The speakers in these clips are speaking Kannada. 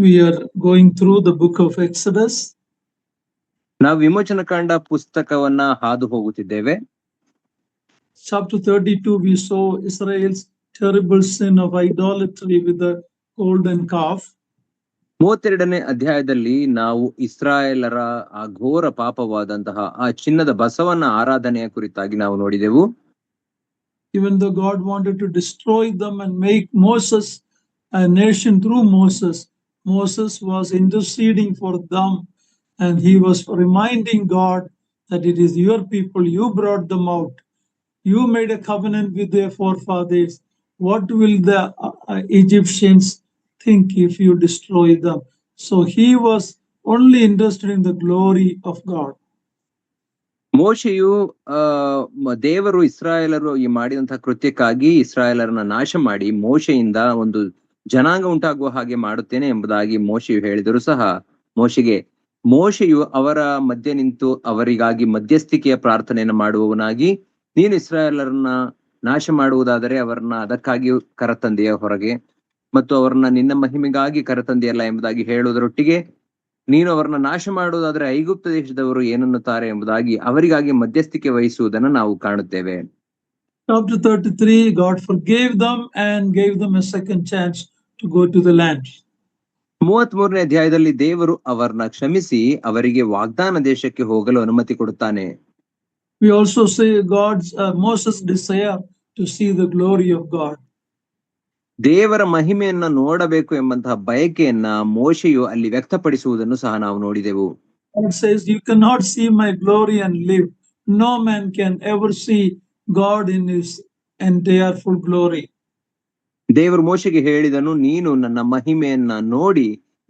We are going through the book of Exodus. ನಾವು ವಿಮೋಚನಕಾಂಡ ಪುಸ್ತಕವನ್ನ ಹಾದು ಹೋಗುತ್ತಿದ್ದೇವೆ. Chapter 32, we saw Israel's terrible sin of idolatry with the golden calf. 32ನೇ ಅಧ್ಯಾಯದಲ್ಲಿ ನಾವು ಇಸ್ರಾಯೇಲರ ಆ ಘೋರ ಪಾಪವಾದಂತಹ ಆ ಚಿನ್ನದ ಬಸವನ ಆರಾಧನೆಯ ಕುರಿತಾಗಿ ನಾವು ನೋಡಿದೆವು. Even though God wanted to destroy them and make Moses a nation through Moses, Moses was interceding for them, and he was reminding God that it is your people, you brought them out, you made a covenant with their forefathers. What will the Egyptians think if you destroy them? So he was only interested in the glory of God. ಮೋಶೆಯು ದೇವರು ಇಸ್ರಾಯೇಲರು ಈ ಮಾಡಿದಂತಹ ಕೃತ್ಯಕ್ಕಾಗಿ ಇಸ್ರಾಯೇಲರನ್ನ ನಾಶ ಮಾಡಿ ಮೋಶೆಯಿಂದ ಒಂದು ಜನಾಂಗ ಉಂಟಾಗುವ ಹಾಗೆ ಮಾಡುತ್ತೇನೆ ಎಂಬುದಾಗಿ ಮೋಶೆಯು ಹೇಳಿದರೂ ಸಹ ಮೋಶೆಯು ಅವರ ಮಧ್ಯೆ ನಿಂತು ಅವರಿಗಾಗಿ ಮಧ್ಯಸ್ಥಿಕೆಯ ಪ್ರಾರ್ಥನೆಯನ್ನು ಮಾಡುವವನಾಗಿ, ನೀನು ಇಸ್ರಾಯೇಲರನ್ನ ನಾಶ ಮಾಡುವುದಾದರೆ ಅವರನ್ನ ಅದಕ್ಕಾಗಿ ಕರತಂದೆಯ ಹೊರಗೆ ಮತ್ತು ಅವರನ್ನ ನಿನ್ನ ಮಹಿಮೆಗಾಗಿ ಕರತಂದೆಯಲ್ಲ ಎಂಬುದಾಗಿ ಹೇಳುವುದರೊಟ್ಟಿಗೆ, ನೀನು ಅವರನ್ನ ನಾಶ ಮಾಡುವುದಾದ್ರೆ ಐಗುಪ್ತ ದೇಶದವರು ಏನನ್ನುತ್ತಾರೆ ಎಂಬುದಾಗಿ ಅವರಿಗಾಗಿ ಮಧ್ಯಸ್ಥಿಕೆ ವಹಿಸುವುದನ್ನು ನಾವು ಕಾಣುತ್ತೇವೆ. Chapter 33, God forgave them and gave them a second chance to go to the land. 33ನೇ ಅಧ್ಯಾಯದಲ್ಲಿ ದೇವರು ಅವರನ್ನ ಕ್ಷಮಿಸಿ ಅವರಿಗೆ ವಾಗ್ದಾನ ದೇಶಕ್ಕೆ ಹೋಗಲು ಅನುಮತಿ ಕೊಡುತ್ತಾನೆ. We also see Moses' desire to see the glory of God. ದೇವರ ಮಹಿಮೆಯನ್ನ ನೋಡಬೇಕು ಎಂಬಂತಹ ಬಯಕೆಯನ್ನ ಮೋಶೆಯು ಅಲ್ಲಿ ವ್ಯಕ್ತಪಡಿಸುವುದನ್ನು ಸಹ ನಾವು ನೋಡಿದೆವು. God says, you cannot see my glory and live. No man can ever see God in his entire full glory. ದೇವರು ಮೋಶೆಗೆ ಹೇಳಿದನು, ನೀನು ನನ್ನ ಮಹಿಮೆಯನ್ನ ನೋಡಿ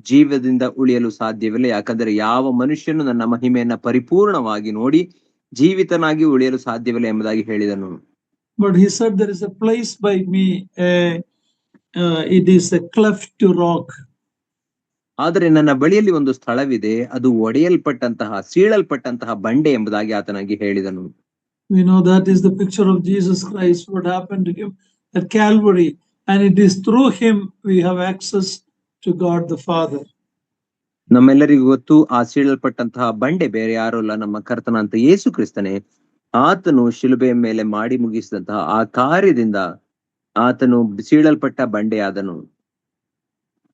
ಜೀವದಿಂದ ಉಳಿಯಲು ಸಾಧ್ಯವಿಲ್ಲ, ಯಾಕಂದ್ರೆ ಯಾವ ಮನುಷ್ಯನು ನನ್ನ ಮಹಿಮೆಯನ್ನ ಪರಿಪೂರ್ಣವಾಗಿ ನೋಡಿ ಜೀವಿತನಾಗಿ ಉಳಿಯಲು ಸಾಧ್ಯವಿಲ್ಲ ಎಂಬುದಾಗಿ ಹೇಳಿದನು. But he said, there is a place by me, it is a cleft to rock. ಆದರೆ ನನ್ನ ಬಳಿಯಲ್ಲಿ ಒಂದು ಸ್ಥಳವಿದೆ, ಅದು ಒಡೆಯಲ್ಪಟ್ಟಂತಹ ಸೀಳಲ್ಪಟ್ಟಂತಹ ಬಂಡೆ ಎಂಬುದಾಗಿ ಆತನಾಗಿ ಹೇಳಿದನು. We know that is the picture of Jesus Christ, what happened to him at Calvary, and it is through him we have access to God the Father. ನಮ್ಮೆಲ್ಲರಿಗೂ ಗೊತ್ತು, ಆ ಸೀಳಲ್ಪಟ್ಟಂತಹ ಬಂಡೆ ಬೇರೆ ಯಾರು ಅಲ್ಲ, ನಮ್ಮ ಕರ್ತನಾಂತ ಯೇಸು ಕ್ರಿಸ್ತನೇ. ಆತನು ಶಿಲುಬೆಯ ಮೇಲೆ ಮಾಡಿ ಮುಗಿಸಿದಂತಹ ಆ ಕಾರ್ಯದಿಂದ ಆತನು ಸೀಳಲ್ಪಟ್ಟ ಬಂಡೆಯಾದನು.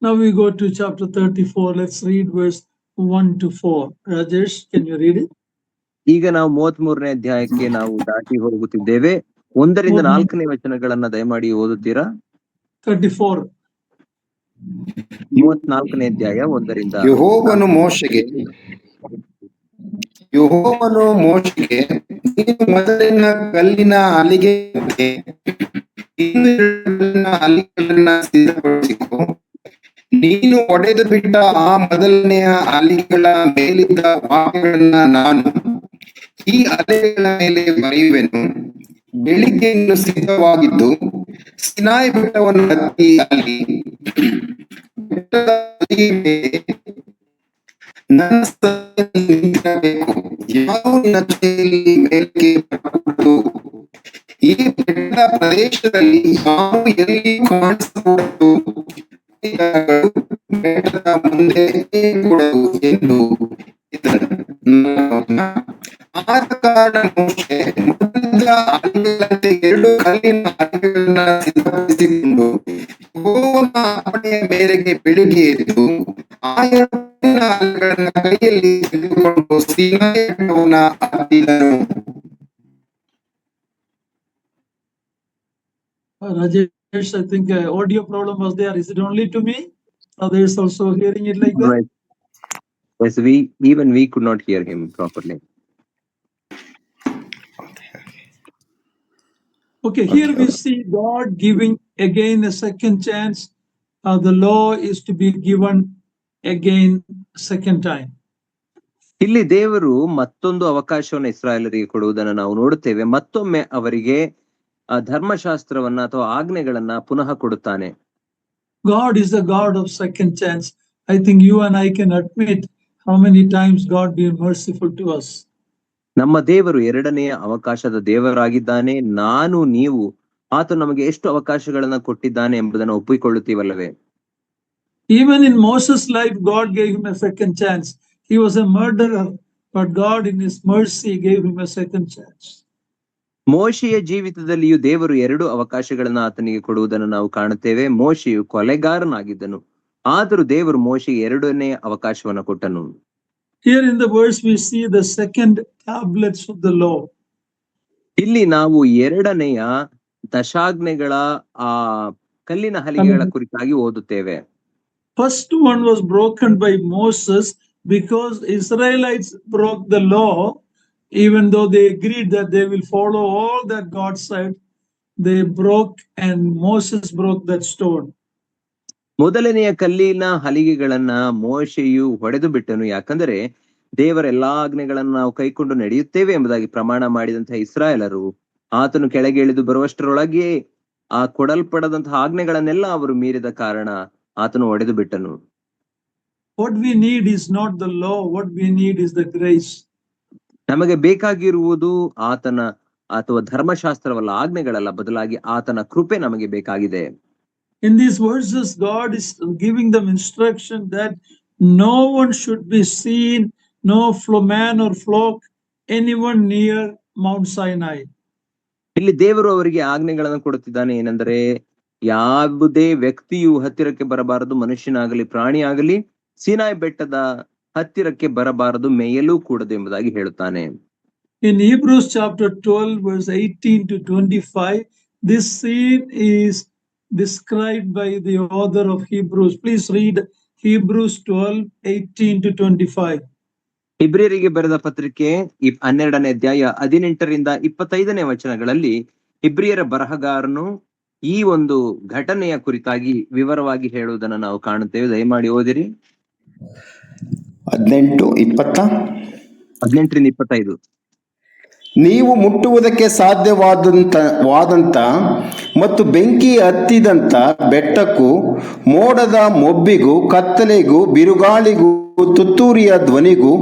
Now we go to chapter 34. Let's read verse 1 to 4. Rajesh, can you read it? ಈಗ ನಾವು 33ನೇ ಅಧ್ಯಾಯಕ್ಕೆ ನಾವು ದಾಟಿ ಹೋಗುತ್ತಿದ್ದೇವೆ. 1ರಿಂದ 4ನೇ ವಚನಗಳನ್ನ ದಯಮಾಡಿ ಓದುತ್ತೀರಾ? 34ನೇ ಅಧ್ಯಾಯ 1ರಿಂದ. ಯೆಹೋವನು ಮೋಶೆಗೆ, ನೀನು ಮೊದಲಿನ ಕಲ್ಲಿನ ಹಲಿಗೆಯಂತೆ ಹಲಿಗೆಗಳನ್ನ ಸಿದ್ಧಪಡಿಸಿಕೊ. ನೀನು ಒಡೆದು ಬಿಟ್ಟ ಆ ಮೊದಲನೆಯ ಹಲಿಗೆಗಳ ಮೇಲಿದ್ದ ವಾಕ್ಯಗಳನ್ನ ನಾನು ಈ ಹಲಿಗೆಗಳ ಮೇಲೆ ಬರೆಯುವೆನು. ಬೆಳಿಗ್ಗೆ ಇನ್ನು ಸಿದ್ಧವಾಗಿದ್ದು ಸಿನಾಯಿ ಬೆಟ್ಟವನ್ನು ಹತ್ತಿ ಅಲ್ಲಿ ನನ್ನ ನಿಂತಿರಬೇಕು. ಯಾವ ನಿನ್ನ ಜೊತೆಯಲ್ಲಿ ಮೇಲಕ್ಕೆ ಬರಬಹುದು. ಈ ಬೆಟ್ಟ ಪ್ರದೇಶದಲ್ಲಿ ಯಾವ ಎಲ್ಲಿ ಕಾಣಿಸಬಹುದು. ಬೆಟ್ಟದ ಮುಂದೆ ಕೊಡದು ಎಂದು ಆದ ಕಾರಣ ಮೋಶೆ ಮೊದಲಿದ್ದ ಹಲಿಗೆಗಳಂತೆ 2 ಕಲ್ಲಿನ ಹಲಿಗೆಗಳನ್ನ ಸಿದ್ಧಪಡಿಸಿಕೊಂಡು ಯೆಹೋವನ ಅಪ್ಪಣೆಯ ಮೇರೆಗೆ ಬೆಳಿಗ್ಗೆ ಎದ್ದು ಆ 2 ಕಲ್ಲಿನ ಹಲಿಗೆಗಳನ್ನ ಕೈಯಲ್ಲಿ ತೆಗೆದುಕೊಂಡು ಸೀನಾಯಿ ಬೆಟ್ಟವನ್ನ ಹತ್ತಿದನು. Rajesh, I think audio problem was there. Is it only to me? Others also hearing it like that? Right. Yes, we could not hear him properly. Okay, here we see God giving again a second chance. The law is to be given again second time. ಇಲ್ಲಿ ದೇವರು ಮತ್ತೊಂದು ಅವಕಾಶವನ್ನು ಇಸ್ರಾಯೇಲರಿಗೆ ಕೊಡುವುದನ್ನು ನಾವು ನೋಡುತ್ತೇವೆ. ಮತ್ತೊಮ್ಮೆ ಅವರಿಗೆ ಧರ್ಮಶಾಸ್ತ್ರವನ್ನ ಅಥವಾ ಆಜ್ಞೆಗಳನ್ನ ಪುನಃ ಕೊಡುತ್ತಾನೆ. God is the God of second chance. I think you and I can admit how many times God been merciful to us. ನಮ್ಮ ದೇವರು ಎರಡನೆಯ ಅವಕಾಶದ ದೇವರಾಗಿದ್ದಾನೆ. ನೀವು ಆತ ನಮಗೆ ಎಷ್ಟು ಅವಕಾಶಗಳನ್ನ ಕೊಟ್ಟಿದ್ದಾನೆ ಎಂಬುದನ್ನು ಒಪ್ಪಿಕೊಳ್ಳುತ್ತೀವಲ್ಲವೇ? Even in Moses' life, God gave him a second chance. He was a murderer, but God in his mercy gave him a second chance. ಮೋಶೆಯ ಜೀವಿತದಲ್ಲಿಯೂ ದೇವರು 2 ಅವಕಾಶಗಳನ್ನ ಆತನಿಗೆ ಕೊಡುವುದನ್ನು ನಾವು ಕಾಣುತ್ತೇವೆ. ಮೋಶೆಯು ಕೊಲೆಗಾರನಾಗಿದ್ದನು, ಆದರೂ ದೇವರು ಮೋಶೆಗೆ 2ನೇ ಅವಕಾಶವನ್ನು ಕೊಟ್ಟನು. Here in the verse we see the second tablets of the law. ಇಲ್ಲಿ ನಾವು 2ನೆಯ ದಶಾಜ್ಞೆಗಳ ಆ ಕಲ್ಲಿನ ಹಲಿಗೆಗಳ ಕುರಿತಾಗಿ ಓದುತ್ತೇವೆ. First one was broken by Moses because Israelites broke the law. Even though they agreed that they will follow all that God said, they broke, and Moses broke that stone. ಮೊದಲನೆಯ ಕಲ್ಲಿನ ಹಲಿಗೆಗಳನ್ನ ಮೋಶೆಯು ಹೊಡೆದು ಬಿಟ್ಟನು, ಯಾಕಂದರೆ ದೇವರ ಎಲ್ಲಾ ಆಜ್ಞೆಗಳನ್ನು ನಾವು ಕೈಕೊಂಡು ನಡೆಯುತ್ತೇವೆ ಎಂಬುದಾಗಿ ಪ್ರಮಾಣ ಮಾಡಿದಂತಹ ಇಸ್ರಾಯೇಲರು ಆತನು ಕೆಳಗೆ ಇಳಿದು ಬರುವಷ್ಟರೊಳಗೆ ಆ ಕೊಡಲ್ಪಡದಂತಹ ಆಜ್ಞೆಗಳನ್ನೆಲ್ಲ ಅವರು ಮೀರಿದ ಕಾರಣ ಆತನು ಹೊಡೆದು ಬಿಟ್ಟನು. What we need is not the law, what we need is the grace. ನಮಗೆ ಬೇಕಾಗಿರುವುದು ಆತನ ಅಥವಾ ಧರ್ಮಶಾಸ್ತ್ರವಲ್ಲ, ಆಜ್ಞೆಗಳಲ್ಲ, ಬದಲಾಗಿ ಆತನ ಕೃಪೆ ನಮಗೆ ಬೇಕಾಗಿದೆ. In these verses, God is giving them instruction that no one should be seen, no man or flock, anyone near Mount Sinai. ಇಲ್ಲಿ ದೇವರು ಅವರಿಗೆ ಆಜ್ಞೆಗಳನ್ನು ಕೊಡುತ್ತಿದ್ದಾನೆ. ಏನೆಂದರೆ ಯಾವುದೇ ವ್ಯಕ್ತಿಯು ಹತ್ತಿರಕ್ಕೆ ಬರಬಾರದು, ಮನುಷ್ಯನಾಗಲಿ ಪ್ರಾಣಿಯಾಗಲಿ ಸೀನಾಯಿ ಬೆಟ್ಟದ ಹತ್ತಿರಕ್ಕೆ ಬರಬಾರದು, ಮೇಯಲೂ ಕೂಡದು ಎಂಬುದಾಗಿ ಹೇಳುತ್ತಾನೆ. In Hebrews chapter 12 verse 18 to 25, this scene is described by the author of Hebrews. Please read Hebrews 12:18 to 25. ಇಬ್ರಿಯರಿಗೆ ಬರೆದ ಪತ್ರಿಕೆ 12ನೇ ಅಧ್ಯಾಯ 18ರಿಂದ 25ನೇ ವಚನಗಳಲ್ಲಿ ಇಬ್ರಿಯರ ಬರಹಗಾರನು ಈ ಒಂದು ಘಟನೆಯ ಕುರಿತಾಗಿ ವಿವರವಾಗಿ ಹೇಳುವುದನ್ನು ನಾವು ಕಾಣುತ್ತೇವೆ. ದಯಮಾಡಿ ಓದಿರಿ. 18ರಿಂದ 25. ನೀವು ಮುಟ್ಟುವುದಕ್ಕೆ ಸಾಧ್ಯವಾದಂತ ಮತ್ತು ಬೆಂಕಿ ಹತ್ತಿದಂತ ಬೆಟ್ಟಕ್ಕೂ ಮೋಡದ ಮೊಬ್ಬಿಗೂ ಕತ್ತಲೆಗೂ ಬಿರುಗಾಳಿಗೂ ತುತ್ತೂರಿಯ ಧ್ವನಿಗೂ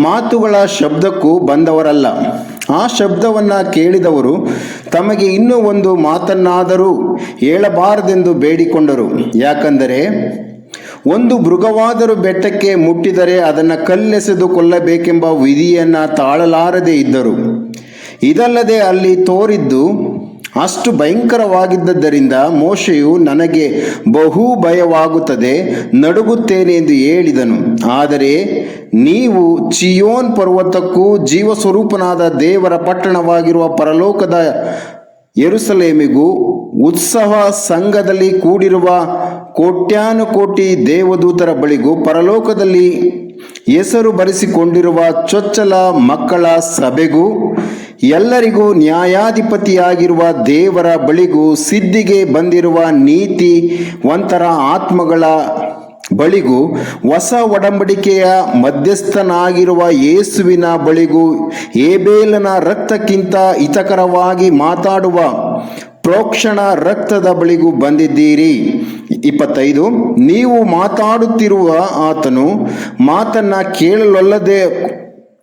ಮಾತುಗಳ ಶಬ್ದಕ್ಕೂ ಬಂದವರಲ್ಲ. ಆ ಶಬ್ದವನ್ನ ಕೇಳಿದವರು ತಮಗೆ ಇನ್ನೂ ಒಂದು ಮಾತನ್ನಾದರೂ ಹೇಳಬಾರದೆಂದು ಬೇಡಿಕೊಂಡರು. ಯಾಕಂದರೆ ಒಂದು ಮೃಗವಾದರೂ ಬೆಟ್ಟಕ್ಕೆ ಮುಟ್ಟಿದರೆ ಅದನ್ನು ಕಲ್ಲೆಸೆದು ಕೊಲ್ಲಬೇಕೆಂಬ ವಿಧಿಯನ್ನ ತಾಳಲಾರದೆ ಇದ್ದರು. ಇದಲ್ಲದೆ ಅಲ್ಲಿ ತೋರಿದ್ದು ಅಷ್ಟು ಭಯಂಕರವಾಗಿದ್ದರಿಂದ ಮೋಶೆಯು ನನಗೆ ಬಹು ಭಯವಾಗುತ್ತದೆ, ನಡುಗುತ್ತೇನೆ ಎಂದು ಹೇಳಿದನು. ಆದರೆ ನೀವು ಚಿಯೋನ್ ಪರ್ವತಕ್ಕೂ ಜೀವಸ್ವರೂಪನಾದ ದೇವರ ಪಟ್ಟಣವಾಗಿರುವ ಪರಲೋಕದ ಯೆರೂಸಲೇಮಿಗೂ ಉತ್ಸವ ಸಂಘದಲ್ಲಿ ಕೂಡಿರುವ ಕೋಟ್ಯಾನುಕೋಟಿ ದೇವದೂತರ ಬಳಿಗೂ ಪರಲೋಕದಲ್ಲಿ ಹೆಸರು ಬರೆಸಿಕೊಂಡಿರುವ ಚೊಚ್ಚಲ ಮಕ್ಕಳ ಸಭೆಗೂ ಎಲ್ಲರಿಗೂ ನ್ಯಾಯಾಧಿಪತಿಯಾಗಿರುವ ದೇವರ ಬಳಿಗೂ ಸಿದ್ಧಿಗೆ ಬಂದಿರುವ ನೀತಿವಂತರ ಆತ್ಮಗಳ ಬಳಿಗೂ ಹೊಸ ಒಡಂಬಡಿಕೆಯ ಮಧ್ಯಸ್ಥನಾಗಿರುವ ಯೇಸುವಿನ ಬಳಿಗೂ ಹೇಬೇಲನ ರಕ್ತಕ್ಕಿಂತ ಹಿತಕರವಾಗಿ ಮಾತಾಡುವ ಪ್ರೋಕ್ಷಣ ರಕ್ತದ ಬಳಿಗೂ ಬಂದಿದ್ದೀರಿ. 25. ನೀವು ಮಾತಾಡುತ್ತಿರುವ ಆತನು ಮಾತನ್ನ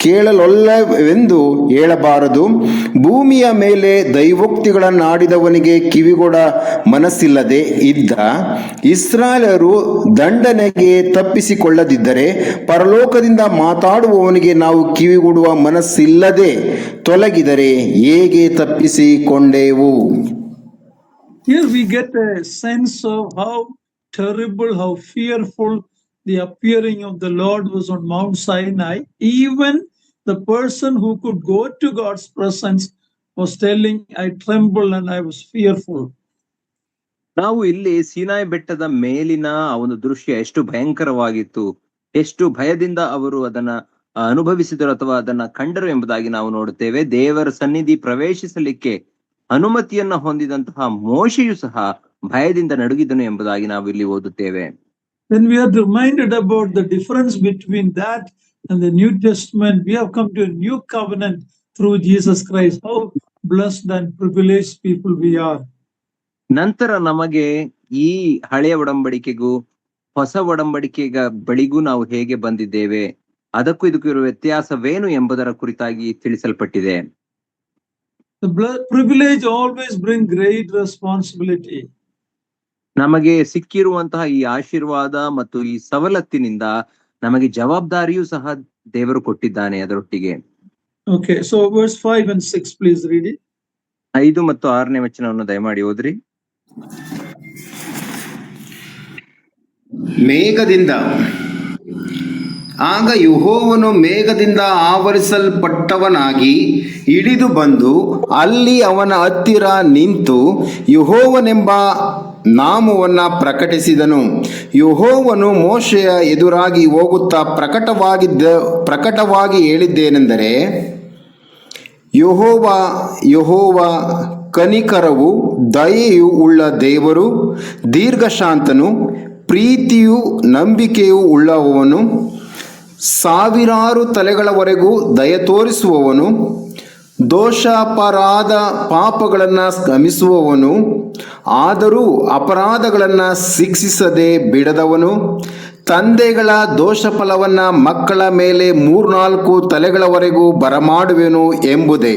ಕೇಳಲೊಲ್ಲವೆಂದು ಹೇಳಬಾರದು. ಭೂಮಿಯ ಮೇಲೆ ದೈವೋಕ್ತಿಗಳನ್ನಾಡಿದವನಿಗೆ ಕಿವಿಗೊಡ ಮನಸ್ಸಿಲ್ಲದೆ ಇದ್ದ ಇಸ್ರಾಯೇಲರು ದಂಡನೆಗೆ ತಪ್ಪಿಸಿಕೊಳ್ಳದಿದ್ದರೆ ಪರಲೋಕದಿಂದ ಮಾತಾಡುವವನಿಗೆ ನಾವು ಕಿವಿಗೊಡುವ ಮನಸ್ಸಿಲ್ಲದೆ ತೊಲಗಿದರೆ ಹೇಗೆ ತಪ್ಪಿಸಿಕೊಂಡೆವು? Here we get a sense of how terrible, how fearful the appearing of the Lord was on Mount Sinai. Even the person who could go to God's presence was telling, I trembled and I was fearful. ನಾವು ಇಲ್ಲಿ ಸೀನಾಯಿ ಬೆಟ್ಟದ ಮೇಲಿನ ಒಂದು ದೃಶ್ಯ ಎಷ್ಟು ಭಯಂಕರವಾಗಿತ್ತು, ಎಷ್ಟು ಭಯದಿಂದ ಅವರು ಅದನ್ನ ಅನುಭವಿಸಿದರು ಅಥವಾ ಅದನ್ನ ಕಂಡರು ಎಂಬುದಾಗಿ ನಾವು ನೋಡುತ್ತೇವೆ. ದೇವರ ಸನ್ನಿಧಿ ಪ್ರವೇಶಿಸಲಿಕ್ಕೆ ಅನುಮತಿಯನ್ನ ಹೊಂದಿದಂತಹ ಮೋಶೆಯು ಸಹ ಭಯದಿಂದ ನಡುಗಿದನು ಎಂಬುದಾಗಿ ನಾವು ಇಲ್ಲಿ ಓದುತ್ತೇವೆ. When we are reminded about the difference between that and the New Testament, we have come to a new covenant through Jesus Christ. How blessed and privileged people we are. ನಂತರ ನಮಗೆ ಈ ಹಳೆಯ ಒಡಂಬಡಿಕೆಗೂ ಹೊಸ ಒಡಂಬಡಿಕೆಗ ಬಳಿಗೂ ನಾವು ಹೇಗೆ ಬಂದಿದ್ದೇವೆ, ಅದಕ್ಕೂ ಇದಕ್ಕೂ ಇರುವ ವ್ಯತ್ಯಾಸವೇನು ಎಂಬುದರ ಕುರಿತಾಗಿ ತಿಳಿಸಲ್ಪಟ್ಟಿದೆ. The privilege always brings great responsibility. ನಮಗೆ ಸಿಕ್ಕಿರುವಂತಹ ಈ ಆಶೀರ್ವಾದ ಮತ್ತು ಈ ಸವಲತ್ತಿನಿಂದ ನಮಗೆ ಜವಾಬ್ದಾರಿಯೂ ಸಹ ದೇವರು ಕೊಟ್ಟಿದ್ದಾನೆ ಅದರೊಟ್ಟಿಗೆ. Okay, so verse 5 and 6, please read it. 5 ಮತ್ತು 6ನೇ ವಚನವನ್ನು ದಯಮಾಡಿ ಓದ್ರಿ. ಮೇಘದಿಂದ, ಆಗ ಯೆಹೋವನು ಮೇಘದಿಂದ ಆವರಿಸಲ್ಪಟ್ಟವನಾಗಿ ಇಳಿದು ಬಂದು ಅಲ್ಲಿ ಅವನ ಹತ್ತಿರ ನಿಂತು ಯೆಹೋವನೆಂಬ ನಾಮವನ್ನ ಪ್ರಕಟಿಸಿದನು. ಯೆಹೋವನು ಮೋಶೆಯ ಎದುರಾಗಿ ಹೋಗುತ್ತಾ ಪ್ರಕಟವಾಗಿ ಹೇಳಿದ್ದೇನೆಂದರೆ, ಯೆಹೋವ ಕನಿಕರವು ದಯೆಯೂ ಉಳ್ಳ ದೇವರು, ದೀರ್ಘಶಾಂತನು, ಪ್ರೀತಿಯೂ ನಂಬಿಕೆಯೂ ಉಳ್ಳವನು, ಸಾವಿರಾರು ತಲೆಗಳವರೆಗೂ ದಯ ತೋರಿಸುವವನು, ದೋಷಾಪರಾಧ ಪಾಪಗಳನ್ನು ಕ್ಷಮಿಸುವವನು, ಆದರೂ ಅಪರಾಧಗಳನ್ನು ಶಿಕ್ಷಿಸದೆ ಬಿಡದವನು, ತಂದೆಗಳ ದೋಷ ಫಲವನ್ನ ಮಕ್ಕಳ ಮೇಲೆ 3-4 ತಲೆಗಳವರೆಗೂ ಬರಮಾಡುವೆನು ಎಂಬುದೇ.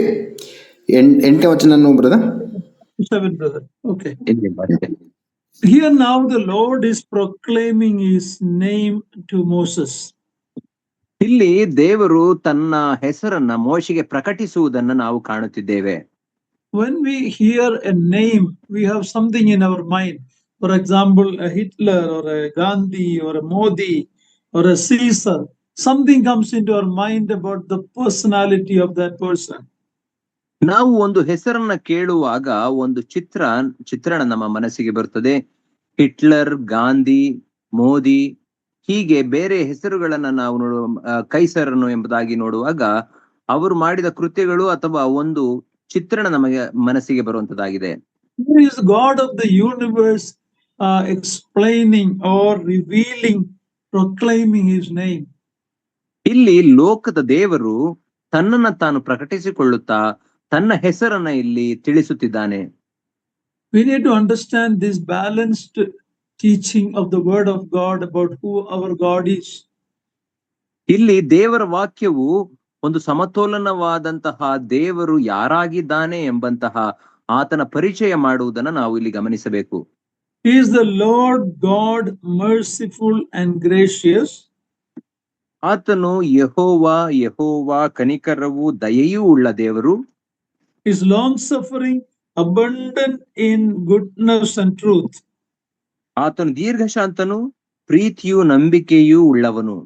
8ನೇ ವಚನ brother. 7, brother. Okay. Here now the Lord is proclaiming his name to Moses. ಇಲ್ಲಿ ದೇವರು ತನ್ನ ಹೆಸರನ್ನ ಮೋಶೆಗೆ ಪ್ರಕಟಿಸುವುದನ್ನು ನಾವು ಕಾಣುತ್ತಿದ್ದೇವೆ. When we hear a name, we have something in our mind. For example, a Hitler or a Gandhi or a Modi or a Caesar. Something comes into our mind about the personality of that person. ನಾವು ಒಂದು ಹೆಸರನ್ನ ಕೇಳುವಾಗ ಒಂದು ಚಿತ್ರಣ ನಮ್ಮ ಮನಸ್ಸಿಗೆ ಬರ್ತದೆ. ಹಿಟ್ಲರ್, ಗಾಂಧಿ, ಮೋದಿ, ಹೀಗೆ ಬೇರೆ ಹೆಸರುಗಳನ್ನ ನಾವು ಕೈಸರನು ಎಂಬುದಾಗಿ ನೋಡುವಾಗ ಅವರು ಮಾಡಿದ ಕೃತ್ಯಗಳು ಅಥವಾ ಒಂದು ಚಿತ್ರಣ ನಮಗೆ ಮನಸ್ಸಿಗೆ ಬರುವಂತದ್ದಾಗಿದೆ. Who is God of the universe explaining or revealing, proclaiming his name? ಇಲ್ಲಿ ಲೋಕದ ದೇವರು ತನ್ನನ್ನ ತಾನು ಪ್ರಕಟಿಸಿಕೊಳ್ಳುತ್ತಾ ತನ್ನ ಹೆಸರನ್ನ ಇಲ್ಲಿ ತಿಳಿಸುತ್ತಿದ್ದಾನೆ. We need to understand this balanced teaching of the word of God about who our God is. ಇಲ್ಲಿ ದೇವರ ವಾಕ್ಯವು ಒಂದು ಸಮತೋಲನವಾದಂತಹ ದೇವರು ಯಾರಾಗಿದ್ದಾನೆ ಎಂಬಂತಹ ಆತನ ಪರಿಚಯ ಮಾಡುವುದನ್ನು ನಾವು ಇಲ್ಲಿ ಗಮನಿಸಬೇಕು. He is the Lord God, merciful and gracious. ಆತನು ಯೆಹೋವ ಕನಿಕರವು ದಯೆಯೂ ಉಳ್ಳ ದೇವರು. Is long suffering, abundant in goodness and truth. ಆತನು ದೀರ್ಘಶಾಂತನು, ಪ್ರೀತಿಯೂ ನಂಬಿಕೆಯೂ ಉಳ್ಳವನು.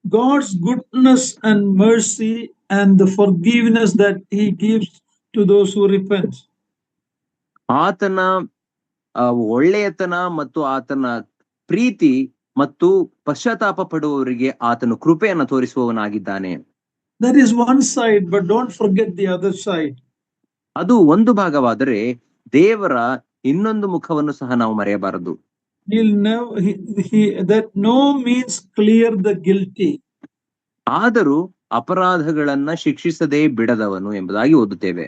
God's goodness and mercy and the forgiveness that he gives to those who repent. ಆತನ ಒಳ್ಳೆಯತನ ಮತ್ತು ಆತನ ಪ್ರೀತಿ ಮತ್ತು ಪಶ್ಚಾತ್ತಾಪ ಪಡುವವರಿಗೆ ಆತನು ಕೃಪೆಯನ್ನು ತೋರಿಸುವವನಾಗಿದ್ದಾನೆ. That is one side, but don't forget the other side. ಅದು ಒಂದು ಭಾಗವಾದರೆ ದೇವರ ಇನ್ನೊಂದು ಮುಖವನ್ನು ಸಹ ನಾವು ಮರೆಯಬಾರದು. That no means clear the guilty. ಆದರೂ ಅಪರಾಧಗಳನ್ನ ಶಿಕ್ಷಿಸದೆ ಬಿಡದವನು ಎಂಬುದಾಗಿ ಓದುತ್ತೇವೆ.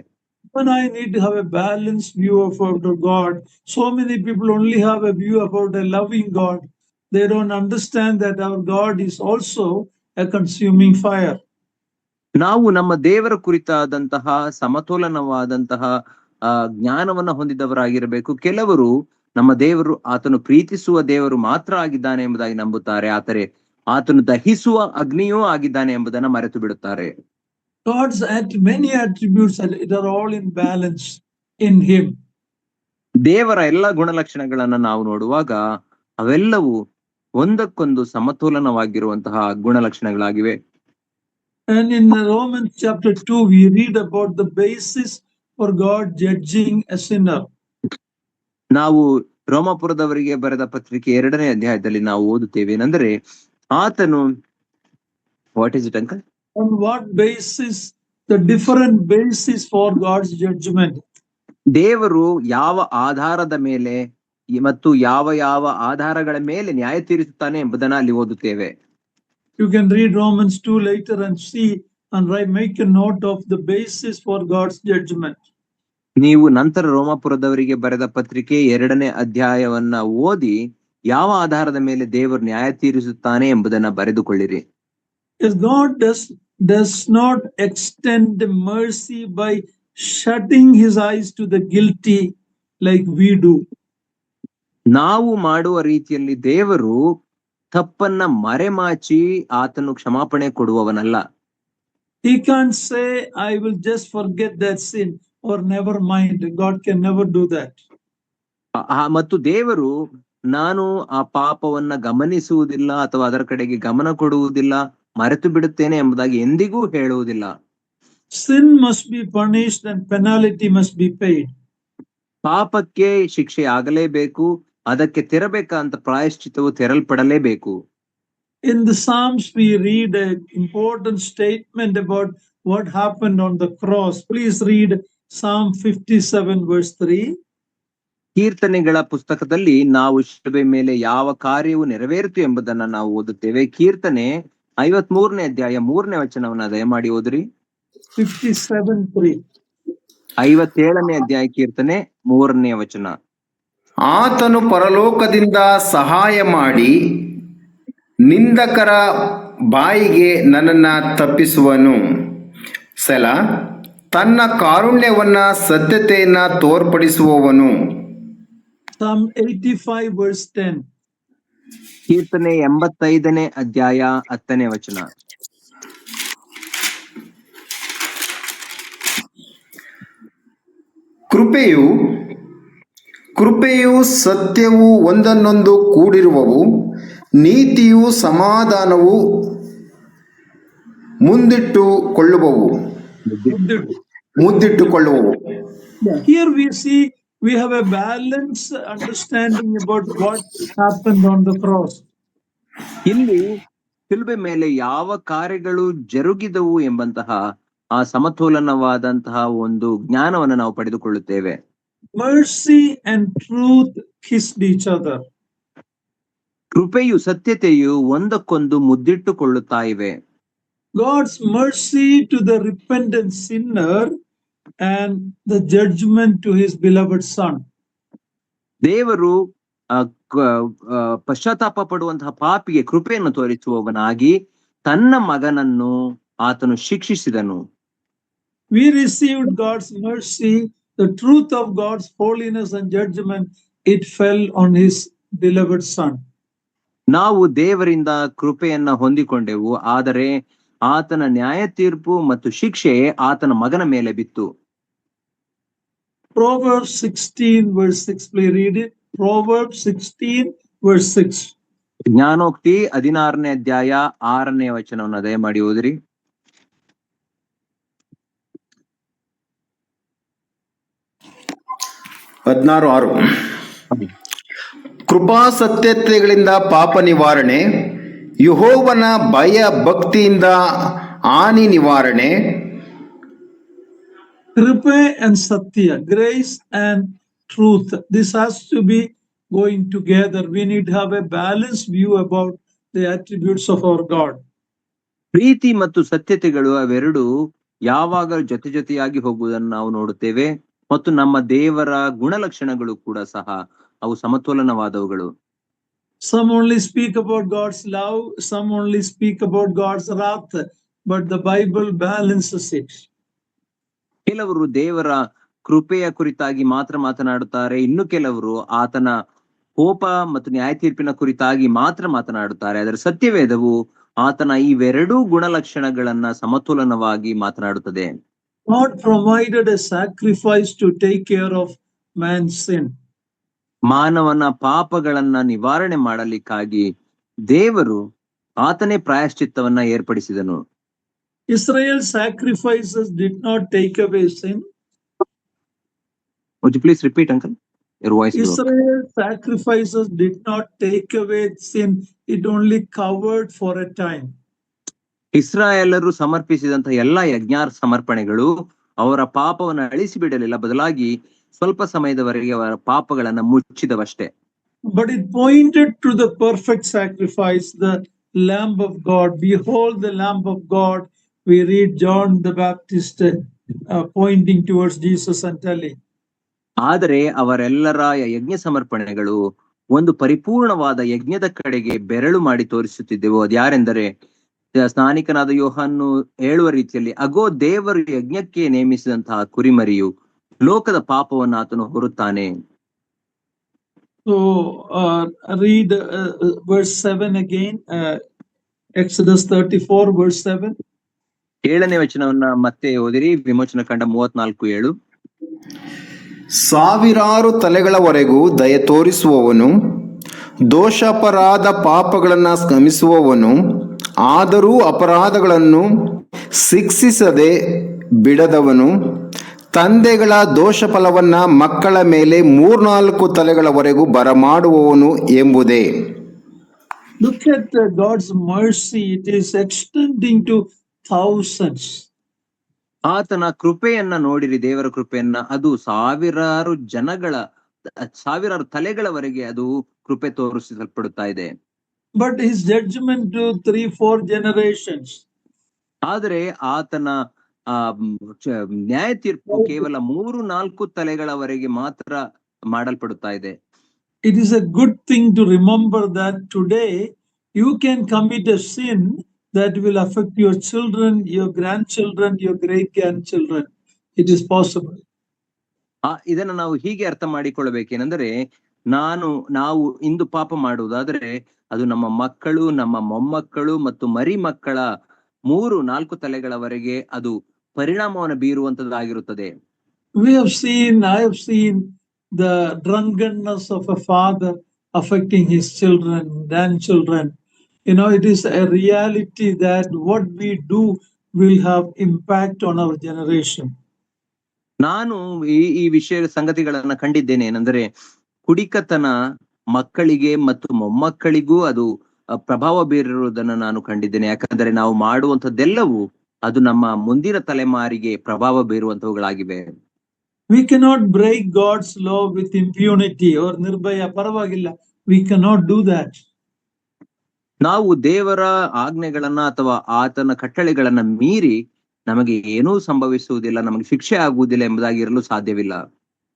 When I need to have a balanced view about God, so many people only have a view about a loving God. They don't understand that our God is also a consuming fire. ನಾವು ನಮ್ಮ ದೇವರ ಕುರಿತಾದಂತಹ ಸಮತೋಲನವಾದಂತಹ ಜ್ಞಾನವನ್ನ ಹೊಂದಿದವರಾಗಿರಬೇಕು. ಕೆಲವರು ನಮ್ಮ ದೇವರು ಆತನು ಪ್ರೀತಿಸುವ ದೇವರು ಮಾತ್ರ ಆಗಿದ್ದಾನೆ ಎಂಬುದಾಗಿ ನಂಬುತ್ತಾರೆ, ಆದರೆ ಆತನು ದಹಿಸುವ ಅಗ್ನಿಯೂ ಆಗಿದ್ದಾನೆ ಎಂಬುದನ್ನ ಮರೆತು ಬಿಡುತ್ತಾರೆ. God's many attributes are all in balance in him. ದೇವರ ಎಲ್ಲ ಗುಣಲಕ್ಷಣಗಳನ್ನ ನಾವು ನೋಡುವಾಗ ಅವೆಲ್ಲವೂ ಒಂದಕ್ಕೊಂದು ಸಮತೋಲನವಾಗಿರುವಂತಹ ಗುಣಲಕ್ಷಣಗಳಾಗಿವೆ. And in Romans chapter 2, we read about the basis for God judging a sinner. ನಾವು ರೋಮಾಪುರದವರಿಗೆ ಬರೆದ ಪತ್ರಿಕೆ 2ನೇ ಅಧ್ಯಾಯದಲ್ಲಿ ನಾವು ಓದುತ್ತೇವೆ ಏನಂದ್ರೆ, ಆತನು what is it uncle? On what basis? The different basis for God's judgment. ದೇವರು ಯಾವ ಆಧಾರದ ಮೇಲೆ ಮತ್ತು ಯಾವ ಆಧಾರಗಳ ಮೇಲೆ ನ್ಯಾಯ ತೀರಿಸುತ್ತಾನೆ ಎಂಬುದನ್ನ ಅಲ್ಲಿ ಓದುತ್ತೇವೆ. You can read Romans 2 later and see and make a note of the basis for God's judgment. ನೀವು ನಂತರ ರೋಮಾಪುರದವರಿಗೆ ಬರೆದ ಪತ್ರಿಕೆ 2ನೇ ಅಧ್ಯಾಯವನ್ನ ಓದಿ ಯಾವ ಆಧಾರದ ಮೇಲೆ ದೇವರು ನ್ಯಾಯ ತೀರಿಸುತ್ತಾನೆ ಎಂಬುದನ್ನ ಬರೆದುಕೊಳ್ಳಿರಿ. Yes, God does not extend mercy by shutting his eyes to the guilty like we do. ನಾವು ಮಾಡುವ ರೀತಿಯಲ್ಲಿ ದೇವರು ತಪ್ಪನ್ನ ಮರೆಮಾಚಿ ಆತನು ಕ್ಷಮಾಪಣೆ ಕೊಡುವವನಲ್ಲ. He can't say, I will just forget that sin or never mind. God can never do that. ಮತ್ತು ದೇವರು ನಾನು ಆ ಪಾಪವನ್ನ ಗಮನಿಸುವುದಿಲ್ಲ ಅಥವಾ ಅದರ ಕಡೆಗೆ ಗಮನ ಕೊಡುವುದಿಲ್ಲ, ಮರೆತು ಬಿಡುತ್ತೇನೆ ಎಂಬುದಾಗಿ ಎಂದಿಗೂ ಹೇಳುವುದಿಲ್ಲ. Sin must be punished and penalty must be paid. ಪಾಪಕ್ಕೆ ಶಿಕ್ಷೆ ಆಗಲೇಬೇಕು, ಅದಕ್ಕೆ ತೆರಬೇಕಂತ ಪ್ರಾಯಶ್ಚಿತ್ತವು ತೆರಲ್ಪಡಲೇಬೇಕು. In the Psalms, we read an important statement about what happened on the cross. Please read Psalm 57 verse 3. ಕೀರ್ತನೆಗಳ ಪುಸ್ತಕದಲ್ಲಿ ನಾವು ಶಿಲುಬೆ ಮೇಲೆ ಯಾವ ಕಾರ್ಯವು ನೆರವೇರಿತು ಎಂಬುದನ್ನ ನಾವು ಓದುತ್ತೇವೆ. ಕೀರ್ತನೆ 53ನೇ ಅಧ್ಯಾಯ 3ನೇ ವಚನವನ್ನ ದಯಮಾಡಿ ಓದ್ರಿ. 57:3. 57ನೇ ಅಧ್ಯಾಯ ಕೀರ್ತನೆ 3ನೇ ವಚನ. ಆತನು ಪರಲೋಕದಿಂದ ಸಹಾಯ ಮಾಡಿ ನಿಂದಕರ ಬಾಯಿಗೆ ನನ್ನನ್ನು ತಪ್ಪಿಸುವನು. ಸೆಲಾ. ತನ್ನ ಕಾರುಣ್ಯವನ್ನ ಸತ್ಯತೆಯನ್ನ ತೋರ್ಪಡಿಸುವವನು. Psalm 85 verse 10. ಕೀರ್ತನೆ 85ನೇ ಅಧ್ಯಾಯ 10ನೇ ವಚನ. ಕೃಪೆಯು ಸತ್ಯವು ಒಂದನ್ನೊಂದು ಕೂಡಿರುವವು, ನೀತಿಯು ಸಮಾಧಾನವು ಮುದ್ದಿಟ್ಟುಕೊಳ್ಳುವವು. Here we see we have a balanced understanding about what happened on the cross. ಇಲ್ಲಿ ಶಿಲುಬೆ ಮೇಲೆ ಯಾವ ಕಾರ್ಯಗಳು ಜರುಗಿದವು ಎಂಬಂತಹ ಆ ಸಮತೋಲನವಾದಂತಹ ಒಂದು ಜ್ಞಾನವನ್ನು ನಾವು ಪಡೆದುಕೊಳ್ಳುತ್ತೇವೆ. Mercy and truth kissed each other. ಕೃಪೆಯು ಸತ್ಯತೆಯು ಒಂದಕ್ಕೊಂದು ಮುದ್ದಿಟ್ಟುಕೊಳ್ಳುತ್ತಾ ಇವೆ. God's mercy to the repentant sinner and the judgment to his beloved son. ದೇವರು ಪಶ್ಚಾತ್ತಾಪ ಪಡುವಂತಹ ಪಾಪಿಗೆ ಕೃಪೆಯನ್ನು ತೋರಿಸುವವನಾಗಿ ತನ್ನ ಮಗನನ್ನು ಆತನು ಶಿಕ್ಷಿಸಿದನು. We received God's mercy, the truth of God's holiness and judgment, it fell on his beloved son. ನಾವು ದೇವರಿಂದ ಕೃಪೆಯನ್ನ ಹೊಂದಿಕೊಂಡೆವು, ಆದರೆ ಆತನ ನ್ಯಾಯ ತೀರ್ಪು ಮತ್ತು ಶಿಕ್ಷೆ ಆತನ ಮಗನ ಮೇಲೆ ಬಿತ್ತು. Proverbs 16 verse 6, please read it. Proverbs 16 verse 6. ಜ್ಞಾನೋಕ್ತಿ 16ನೇ ಅಧ್ಯಾಯ 6ನೇ ವಚನವನ್ನು ದಯಮಾಡಿ ಓದಿರಿ. ಕೃಪಾ ಸತ್ಯತೆಗಳಿಂದ ಪಾಪ ನಿವಾರಣೆ, ಯೆಹೋವನ ಭಯ ಭಕ್ತಿಯಿಂದ ಹಾನಿ ನಿವಾರಣೆ. Kripa and Satya, grace and truth, this has to be going together. We need to have a balanced view about the attributes of our God. ಪ್ರೀತಿ ಮತ್ತು ಸತ್ಯತೆಗಳು ಅವೆರಡು ಯಾವಾಗ ಜೊತೆ ಜೊತೆಯಾಗಿ ಹೋಗುವುದನ್ನು ನಾವು ನೋಡುತ್ತೇವೆ, ಮತ್ತು ನಮ್ಮ ದೇವರ ಗುಣಲಕ್ಷಣಗಳು ಕೂಡ ಸಹ ಅವು ಸಮತೋಲನವಾದವುಗಳು. Some only speak about God's love, some only speak about God's wrath, but the Bible balances it. ಕೆಲವರು ದೇವರ ಕೃಪೆಯ ಕುರಿತಾಗಿ ಮಾತ್ರ ಮಾತನಾಡುತ್ತಾರೆ, ಇನ್ನು ಕೆಲವರು ಆತನ ಕೋಪ ಮತ್ತು ನ್ಯಾಯ ತೀರ್ಪಿನ ಕುರಿತಾಗಿ ಮಾತ್ರ ಮಾತನಾಡುತ್ತಾರೆ. ಅದರ ಸತ್ಯವೇದವು ಆತನ ಇವೆರಡೂ ಗುಣಲಕ್ಷಣಗಳನ್ನ ಸಮತೋಲನವಾಗಿ ಮಾತನಾಡುತ್ತದೆ. God provided a sacrifice to take care of man's sin. ಮಾನವನ ಪಾಪಗಳನ್ನ ನಿವಾರಣೆ ಮಾಡಲಿಕ್ಕಾಗಿ ದೇವರು ಆತನೇ ಪ್ರಾಯಶ್ಚಿತ್ತವನ್ನ ಏರ್ಪಡಿಸಿದನು. Israel's sacrifices did not take away sin. Would you please repeat, uncle? Your voice broke. Israel's sacrifices did not take away sin. It only covered for a time. ಇಸ್ರಾಯೇಲರು ಸಮರ್ಪಿಸಿದಂತಹ ಎಲ್ಲಾ ಯಜ್ಞ ಸಮರ್ಪಣೆಗಳು ಅವರ ಪಾಪವನ್ನು ಅಳಿಸಿ ಬಿಡಲಿಲ್ಲ, ಬದಲಾಗಿ ಸ್ವಲ್ಪ ಸಮಯದವರೆಗೆ ಅವರ ಪಾಪಗಳನ್ನ ಮುಚ್ಚಿದವಷ್ಟೇ. But it pointed to the perfect sacrifice, the Lamb of God. Behold the Lamb of God. We read John the Baptist pointing towards Jesus and telling. ಆದರೆ ಅವರೆಲ್ಲರ ಯಜ್ಞ ಸಮರ್ಪಣೆಗಳು ಒಂದು ಪರಿಪೂರ್ಣವಾದ ಯಜ್ಞದ ಕಡೆಗೆ ಬೆರಳು ಮಾಡಿ ತೋರಿಸುತ್ತಿದ್ದೆವು. ಅದ್ಯಾರೆಂದರೆ ಸ್ನಾನಿಕನಾದ ಯೋಹಾನು ಹೇಳುವ ರೀತಿಯಲ್ಲಿ, ಅಗೋ ದೇವರು ಯಜ್ಞಕ್ಕೆ ನೇಮಿಸಿದಂತಹ ಕುರಿಮರಿಯು ಲೋಕದ ಪಾಪವನ್ನು ಆತನು ಹೊರುತ್ತಾನೆ. So read verse 7 again, Exodus 34 verse 7. 7ನೇ ವಚನವನ್ನ ಮತ್ತೆ ಓದಿರಿ. ವಿಮೋಚನ ಕಂಡ 34:7. ಸಾವಿರಾರು ತಲೆಗಳವರೆಗೂ ದಯ ತೋರಿಸುವವನು, ದೋಷಾಪರಾಧ ಪಾಪಗಳನ್ನು ಕ್ಷಮಿಸುವವನು, ಆದರೂ ಅಪರಾಧಗಳನ್ನು ಶಿಕ್ಷಿಸದೆ ಬಿಡದವನು, ತಂದೆಗಳ ದೋಷ ಫಲವನ್ನ ಮಕ್ಕಳ ಮೇಲೆ 3-4 ತಲೆಗಳವರೆಗೂ ಬರಮಾಡುವವನು ಎಂಬುದೇ. Look at God's mercy. It is extending to thousands. ಆತನ ಕೃಪೆಯನ್ನ ನೋಡಿರಿ, ದೇವರ ಕೃಪೆಯನ್ನ. ಅದು ಸಾವಿರಾರು ತಲೆಗಳವರೆಗೆ ಅದು ಕೃಪೆ ತೋರಿಸಲ್ಪಡುತ್ತಾ ಇದೆ. But his judgment to 3-4 generations. ಆದರೆ ಆತನ ನ್ಯಾಯ ತೀರ್ಪು ಕೇವಲ 3-4 ತಲೆಗಳವರೆಗೆ ಮಾತ್ರ ಮಾಡಲ್ಪಡುತ್ತಾ ಇದೆ. It is a good thing to remember that today you can commit a sin that will affect your children, your grandchildren, your great grandchildren. It is possible. ಇದನ್ನ ನಾವು ಹೀಗೆ ಅರ್ಥ ಮಾಡಿಕೊಳ್ಳಬೇಕೇನೆಂದರೆ, ನಾವು ಇಂದು ಪಾಪ ಮಾಡುವುದಾದ್ರೆ ಅದು ನಮ್ಮ ಮಕ್ಕಳು, ನಮ್ಮ ಮೊಮ್ಮಕ್ಕಳು ಮತ್ತು ಮರಿ ಮಕ್ಕಳ 3-4 ತಲೆಗಳವರೆಗೆ ಅದು ಪರಿಣಾಮವನ್ನು ಬೀರುವಂತದ್ದಾಗಿರುತ್ತದೆ. I have seen the drunkenness of a father affecting his children, grandchildren. It is a reality that what we do will have impact on our generation. ನಾನು ಈ ವಿಷಯ ಸಂಗತಿಗಳನ್ನ ಕಂಡಿದ್ದೇನೆ. ಏನಂದ್ರೆ, ಕುಡಿಕತನ ಮಕ್ಕಳಿಗೆ ಮತ್ತು ಮೊಮ್ಮಕ್ಕಳಿಗೂ ಅದು ಪ್ರಭಾವ ಬೀರಿರುವುದನ್ನು ನಾನು ಕಂಡಿದ್ದೇನೆ. ಯಾಕಂದ್ರೆ ನಾವು ಮಾಡುವಂತದ್ದೆಲ್ಲವೂ ಅದು ನಮ್ಮ ಮುಂದಿನ ತಲೆಮಾರಿಗೆ ಪ್ರಭಾವ ಬೀರುವಂತವುಗಳಾಗಿವೆ. We cannot break God's law with impunity or nirbhaya paravagilla. We cannot do that. ನಾವು ದೇವರ ಆಜ್ಞೆಗಳನ್ನ ಅಥವಾ ಆತನ ಕಟ್ಟಳೆಗಳನ್ನ ಮೀರಿ ನಮಗೆ ಏನೂ ಸಂಭವಿಸುವುದಿಲ್ಲ, ನಮಗೆ ಶಿಕ್ಷೆ ಆಗುವುದಿಲ್ಲ ಎಂಬುದಾಗಿ ಇರಲು ಸಾಧ್ಯವಿಲ್ಲ.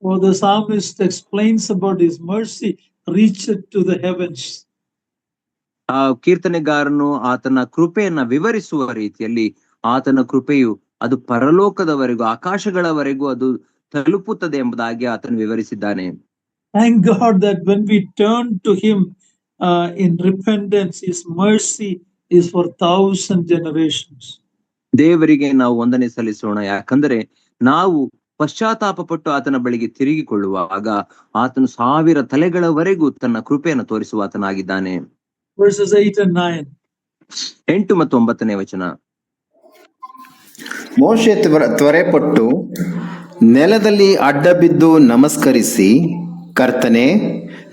Oh, the psalmist explains about his mercy reached to the heavens. ಕೀರ್ತನೆಗಾರನು ಆತನ ಕೃಪೆಯನ್ನ ವಿವರಿಸುವ ರೀತಿಯಲ್ಲಿ ಆತನ ಕೃಪೆಯು ಅದು ಪರಲೋಕದವರೆಗೂ, ಆಕಾಶಗಳವರೆಗೂ ಅದು ತಲುಪುತ್ತದೆ ಎಂಬುದಾಗಿ ಆತನು ವಿವರಿಸಿದ್ದಾನೆ. Thank God that when we turn to him in repentance, his mercy is for 1,000 generations. ದೇವರಿಗೆ ನಾವು ವಂದನೆ ಸಲ್ಲಿಸೋಣ. ಯಾಕಂದ್ರೆ ನಾವು ಪಶ್ಚಾತ್ತಾಪ ಪಟ್ಟು ಆತನ ಬಳಿಗೆ ತಿರುಗಿಕೊಳ್ಳುವಾಗ ಆತನು 1000 ತಲೆಗಳವರೆಗೂ ತನ್ನ ಕೃಪೆಯನ್ನು ತೋರಿಸುವ ಆತನಾಗಿದ್ದಾನೆ. Verses 8 and 9. 8 ಮತ್ತು 9ನೇ ವಚನ. ಮೋಶೆ ತ್ವರೆಪಟ್ಟು ನೆಲದಲ್ಲಿ ಅಡ್ಡ ಬಿದ್ದು ನಮಸ್ಕರಿಸಿ, ಕರ್ತನೇ,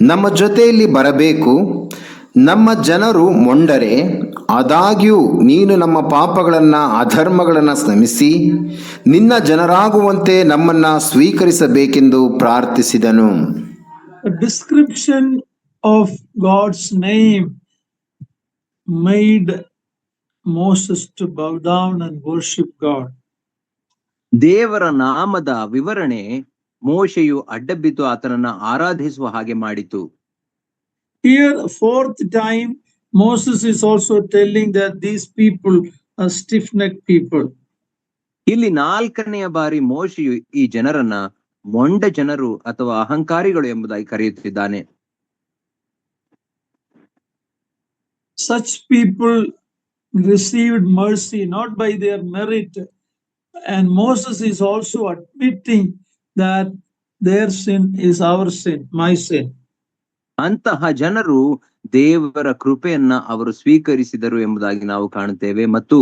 ನಮ್ಮ ಜೊತೆಯಲ್ಲಿ ಬರಬೇಕು, ನಮ್ಮ ಜನರು ಮೊಂಡರೆ, ಆದಾಗ್ಯೂ ನೀನು ನಮ್ಮ ಪಾಪಗಳನ್ನ ಅಧರ್ಮಗಳನ್ನ ಕ್ಷಮಿಸಿ ನಿನ್ನ ಜನರಾಗುವಂತೆ ನಮ್ಮನ್ನ ಸ್ವೀಕರಿಸಬೇಕೆಂದು ಪ್ರಾರ್ಥಿಸಿದನು. A description of God's name made Moses to bow down and worship God. ದೇವರ ನಾಮದ ವಿವರಣೆ ಮೋಶೆಯು ಅಡ್ಡಬಿದ್ದು ಆತನನ್ನ ಆರಾಧಿಸುವ ಹಾಗೆ ಮಾಡಿತು. Here, 4th time, Moses is also telling that these people are stiff-necked people. ಇಲ್ಲಿ 4ನೆಯ ಬಾರಿ ಮೋಶೆಯು ಈ ಜನರನ್ನ ಮೊಂಡ ಜನರು ಅಥವಾ ಅಹಂಕಾರಿಗಳು ಎಂಬುದಾಗಿ ಕರೆಯುತ್ತಿದ್ದಾನೆ. Such people received mercy not by their merit, and Moses is also admitting that their sin is our sin, my sin. ಅಂತಹ ಜನರು ದೇವರ ಕೃಪೆಯನ್ನ ಅವರು ಸ್ವೀಕರಿಸಿದರು ಎಂಬುದಾಗಿ ನಾವು ಕಾಣುತ್ತೇವೆ. ಮತ್ತು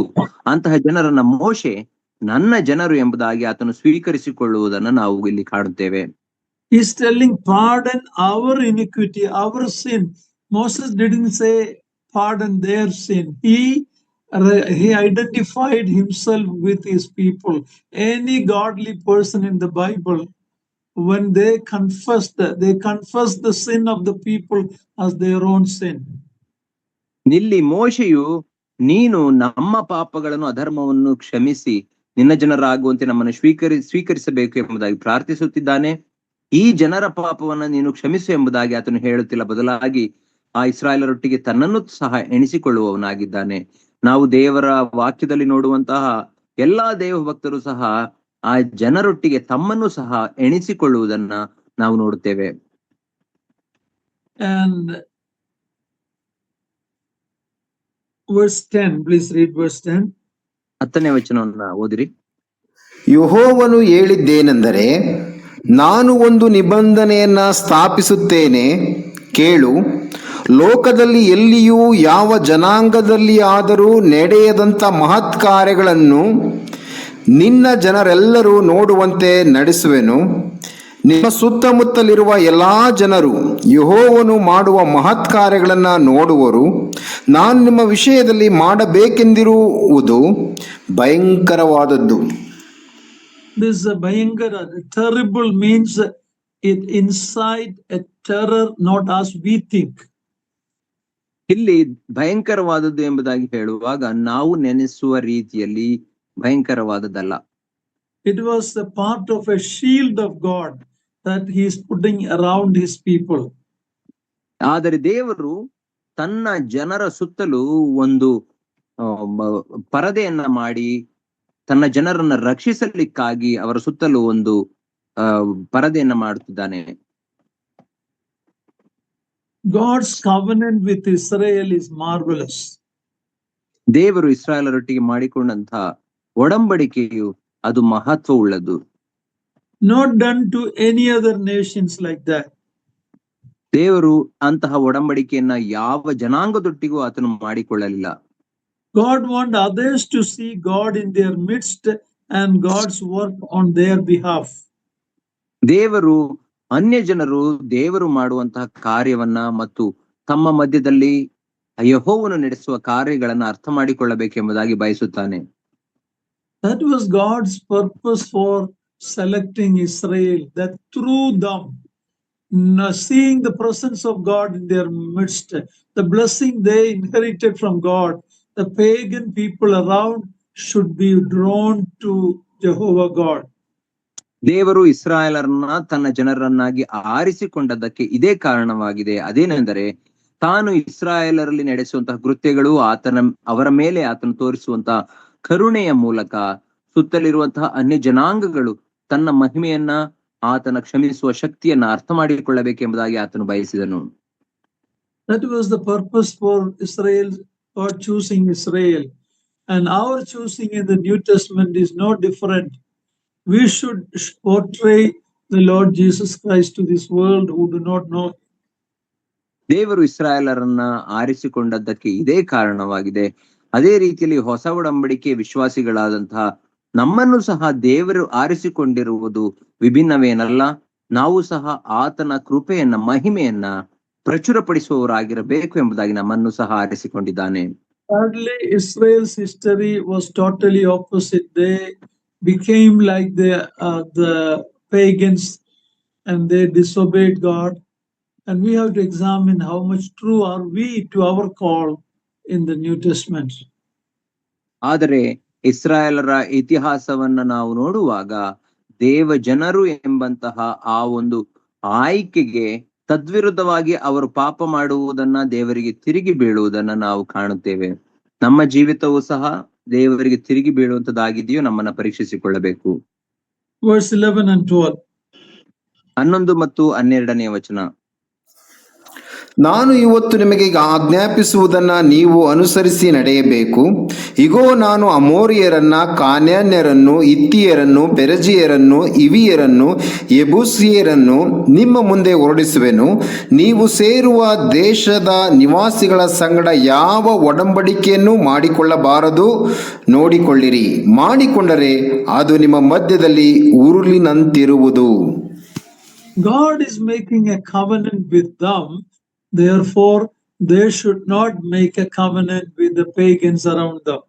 ಅಂತಹ ಜನರನ್ನ ಮೋಶೆ ನನ್ನ ಜನರು ಎಂಬುದಾಗಿ ಆತನು ಸ್ವೀಕರಿಸಿಕೊಳ್ಳುವುದನ್ನು ನಾವು ಇಲ್ಲಿ ಕಾಣುತ್ತೇವೆ. He is telling, pardon our iniquity, our sin. Moses didn't say pardon their sin. He identified himself with his people. Any godly person in the Bible, when they confess the sin of the people as their own sin. ಇಲ್ಲಿ ಮೋಶೆಯು ನೀನು ನಮ್ಮ ಪಾಪಗಳನ್ನು ಅಧರ್ಮವನ್ನು ಕ್ಷಮಿಸಿ ನಿನ್ನ ಜನರಾಗುವಂತೆ ನಮ್ಮನ್ನು ಸ್ವೀಕರಿಸಬೇಕು ಎಂಬುದಾಗಿ ಪ್ರಾರ್ಥಿಸುತ್ತಿದ್ದಾನೆ. ಈ ಜನರ ಪಾಪವನ್ನ ನೀನು ಕ್ಷಮಿಸು ಎಂಬುದಾಗಿ ಆತನು ಹೇಳುತ್ತಿಲ್ಲ, ಬದಲಾಗಿ ಆ ಇಸ್ರಾಯೇಲರೊಟ್ಟಿಗೆ ತನ್ನನ್ನು ಸಹ ಎಣಿಸಿಕೊಳ್ಳುವವನಾಗಿದ್ದಾನೆ. ನಾವು ದೇವರ ವಾಕ್ಯದಲ್ಲಿ ನೋಡುವಂತಹ ಎಲ್ಲಾ ದೇವ ಭಕ್ತರು ಸಹ ಆ ಜನರೊಟ್ಟಿಗೆ ತಮ್ಮನ್ನು ಸಹ ಎಣಿಸಿಕೊಳ್ಳುವುದನ್ನ ನಾವು ನೋಡುತ್ತೇವೆ. And verse 10, please read verse 10. 10ನೇ ವಚನವನ್ನ ಓದಿರಿ. ಯೆಹೋವನು ಹೇಳಿದ್ದೇನೆಂದರೆ, ನಾನು ಒಂದು ನಿಬಂಧನೆಯನ್ನ ಸ್ಥಾಪಿಸುತ್ತೇನೆ, ಕೇಳು. ಲೋಕದಲ್ಲಿ ಎಲ್ಲಿಯೂ ಯಾವ ಜನಾಂಗದಲ್ಲಿ ಆದರೂ ನಡೆಯದಂಥ ಮಹತ್ ಕಾರ್ಯಗಳನ್ನು ನಿನ್ನ ಜನರೆಲ್ಲರೂ ನೋಡುವಂತೆ ನಡೆಸುವೆನು. ನಿಮ್ಮ ಸುತ್ತಮುತ್ತಲಿರುವ ಎಲ್ಲಾ ಜನರು ಯೆಹೋವನು ಮಾಡುವ ಮಹತ್ ಕಾರ್ಯಗಳನ್ನು ನೋಡುವರು. ನಾನು ನಿಮ್ಮ ವಿಷಯದಲ್ಲಿ ಮಾಡಬೇಕೆಂದಿರುವುದು ಭಯಂಕರವಾದದ್ದು. This Bhayankara, terrible, means it incite a terror not as we think. ಇಲ್ಲಿ ಭಯಂಕರವಾದದ್ದು ಎಂಬುದಾಗಿ ಹೇಳುವಾಗ ನಾವು ನೆನೆಸುವ ರೀತಿಯಲ್ಲಿ ಭಯಂಕರವಾದದ್ದಲ್ಲ. It was a part of a shield of God that he is putting around his people. ಆದರೆ ದೇವರು ತನ್ನ ಜನರ ಸುತ್ತಲೂ ಒಂದು ಪರದೆಯನ್ನ ಮಾಡಿ ತನ್ನ ಜನರನ್ನ ರಕ್ಷಿಸಲಿಕ್ಕಾಗಿ ಅವರ ಸುತ್ತಲೂ ಒಂದು ಪರದೆಯನ್ನ ಮಾಡುತ್ತಿದ್ದಾನೆ. God's covenant with Israel is marvelous. ದೇವರು ಇಸ್ರಾಯೇಲರೊಟ್ಟಿಗೆ ಮಾಡಿಕೊಂಡಂತಹ ಒಡಂಬಡಿಕೆಯು ಅದು ಮಹತ್ವವುಳ್ಳದು. Not done to any other nations like that. ದೇವರು ಅಂತಹ ಒಡಂಬಡಿಕೆಯನ್ನ ಯಾವ ಜನಾಂಗದೊಟ್ಟಿಗೂ ಆತನು ಮಾಡಿಕೊಳ್ಳಲಿಲ್ಲ. God wants others to see God in their midst and God's work on their behalf. ದೇವರು ಅನ್ಯ ಜನರು ದೇವರು ಮಾಡುವಂತಹ ಕಾರ್ಯವನ್ನ ಮತ್ತು ತಮ್ಮ ಮಧ್ಯದಲ್ಲಿ ಯೆಹೋವನು ನಡೆಸುವ ಕಾರ್ಯಗಳನ್ನ ಅರ್ಥ ಮಾಡಿಕೊಳ್ಳಬೇಕೆಂಬುದಾಗಿ ಬಯಸುತ್ತಾನೆ. That was God's purpose for selecting Israel, that through them, seeing the presence of God in their midst, the blessing they inherited from God, the pagan people around should be drawn to Jehovah God. ದೇವರು ಇಸ್ರಾಯೇಲರನ್ನ ತನ್ನ ಜನರನ್ನಾಗಿ ಆರಿಸಿಕೊಂಡದ್ದಕ್ಕೆ ಇದೇ ಕಾರಣವಾಗಿದೆ. ಅದೇನೆಂದರೆ ತಾನು ಇಸ್ರಾಯೇಲರಲ್ಲಿ ನಡೆಸುವಂತಹ ಕೃತ್ಯಗಳು ಅವರ ಮೇಲೆ ಆತನು ತೋರಿಸುವಂತಹ ಕರುಣೆಯ ಮೂಲಕ ಸುತ್ತಲಿರುವಂತಹ ಅನ್ಯ ಜನಾಂಗಗಳು ತನ್ನ ಮಹಿಮೆಯನ್ನ ಆತನ ಕ್ಷಮಿಸುವ ಶಕ್ತಿಯನ್ನ ಅರ್ಥ ಮಾಡಿಕೊಳ್ಳಬೇಕೆಂಬುದಾಗಿ ಆತನು ಬಯಸಿದನು. That was the purpose for Israel, for choosing Israel. And our choosing in the New Testament is no different. We should portray the Lord Jesus Christ to this world who do not know. ದೇವರು ಇಸ್ರಾಯೇಲರನ್ನ ಆರಿಸಿಕೊಂಡದ್ದಕ್ಕೆ ಇದೇ ಕಾರಣವಾಗಿದೆ. ಅದೇ ರೀತಿಯಲ್ಲಿ ಹೊಸ ಒಡಂಬಡಿಕೆ ವಿಶ್ವಾಸಿಗಳಾದಂತಹ ನಮ್ಮನ್ನು ಸಹ ದೇವರು ಆರಿಸಿಕೊಂಡಿರುವುದು ವಿಭಿನ್ನವೇನಲ್ಲ. ನಾವು ಸಹ ಆತನ ಕೃಪೆಯನ್ನ ಮಹಿಮೆಯನ್ನ ಪ್ರಚುರಪಡಿಸುವವರಾಗಿರಬೇಕು ಎಂಬುದಾಗಿ ನಮ್ಮನ್ನು ಸಹ ಆರಿಸಿಕೊಂಡಿದ್ದಾನೆ. Sadly, Israel's history was totally opposite. They became like the pagans and they disobeyed God. And we have to examine how much true are we to our call in the New Testament. ಆದರೆ ಇಸ್ರಾಯೇಲರ ಇತಿಹಾಸವನ್ನ ನಾವು ನೋಡುವಾಗ ದೇವ ಜನರು ಎಂಬಂತಹ ಆ ಒಂದು ಆಯ್ಕೆಗೆ ತದ್ವಿರುದ್ಧವಾಗಿ ಅವರು ಪಾಪ ಮಾಡುವುದನ್ನ ದೇವರಿಗೆ ತಿರುಗಿ ಬೀಳುವುದನ್ನ ನಾವು ಕಾಣುತ್ತೇವೆ. ನಮ್ಮ ಜೀವಿತವೂ ಸಹ ದೇವರಿಗೆ ತಿರುಗಿ ಬೀಳುವಂತದ್ದಾಗಿದೆಯೋ ನಮ್ಮನ್ನ ಪರೀಕ್ಷಿಸಿಕೊಳ್ಳಬೇಕು. Verse 11 and 12. 11 ಮತ್ತು 12ನೇ ವಚನ. ನಾನು ಇವತ್ತು ನಿಮಗೆ ಆಜ್ಞಾಪಿಸುವುದನ್ನ ನೀವು ಅನುಸರಿಸಿ ನಡೆಯಬೇಕು. ಇಗೋ, ನಾನು ಅಮೋರಿಯರನ್ನ, ಕಾನಾನ್ಯರನ್ನು, ಹಿತ್ತಿಯರನ್ನು, ಪೆರಿಜ್ಜೀಯರನ್ನು, ಹಿವಿಯರನ್ನು, ಯೆಬೂಸಿಯರನ್ನು ನಿಮ್ಮ ಮುಂದೆ ಹೊರಡಿಸುವೆನು. ನೀವು ಸೇರುವ ದೇಶದ ನಿವಾಸಿಗಳ ಸಂಗಡ ಯಾವ ಒಡಂಬಡಿಕೆಯನ್ನು ಮಾಡಿಕೊಳ್ಳಬಾರದು ನೋಡಿಕೊಳ್ಳಿರಿ. ಮಾಡಿಕೊಂಡರೆ ಅದು ನಿಮ್ಮ ಮಧ್ಯದಲ್ಲಿ ಉರುಲಿನಂತಿರುವುದು. God is making a covenant with them. Therefore, they should not make a covenant with the pagans around them.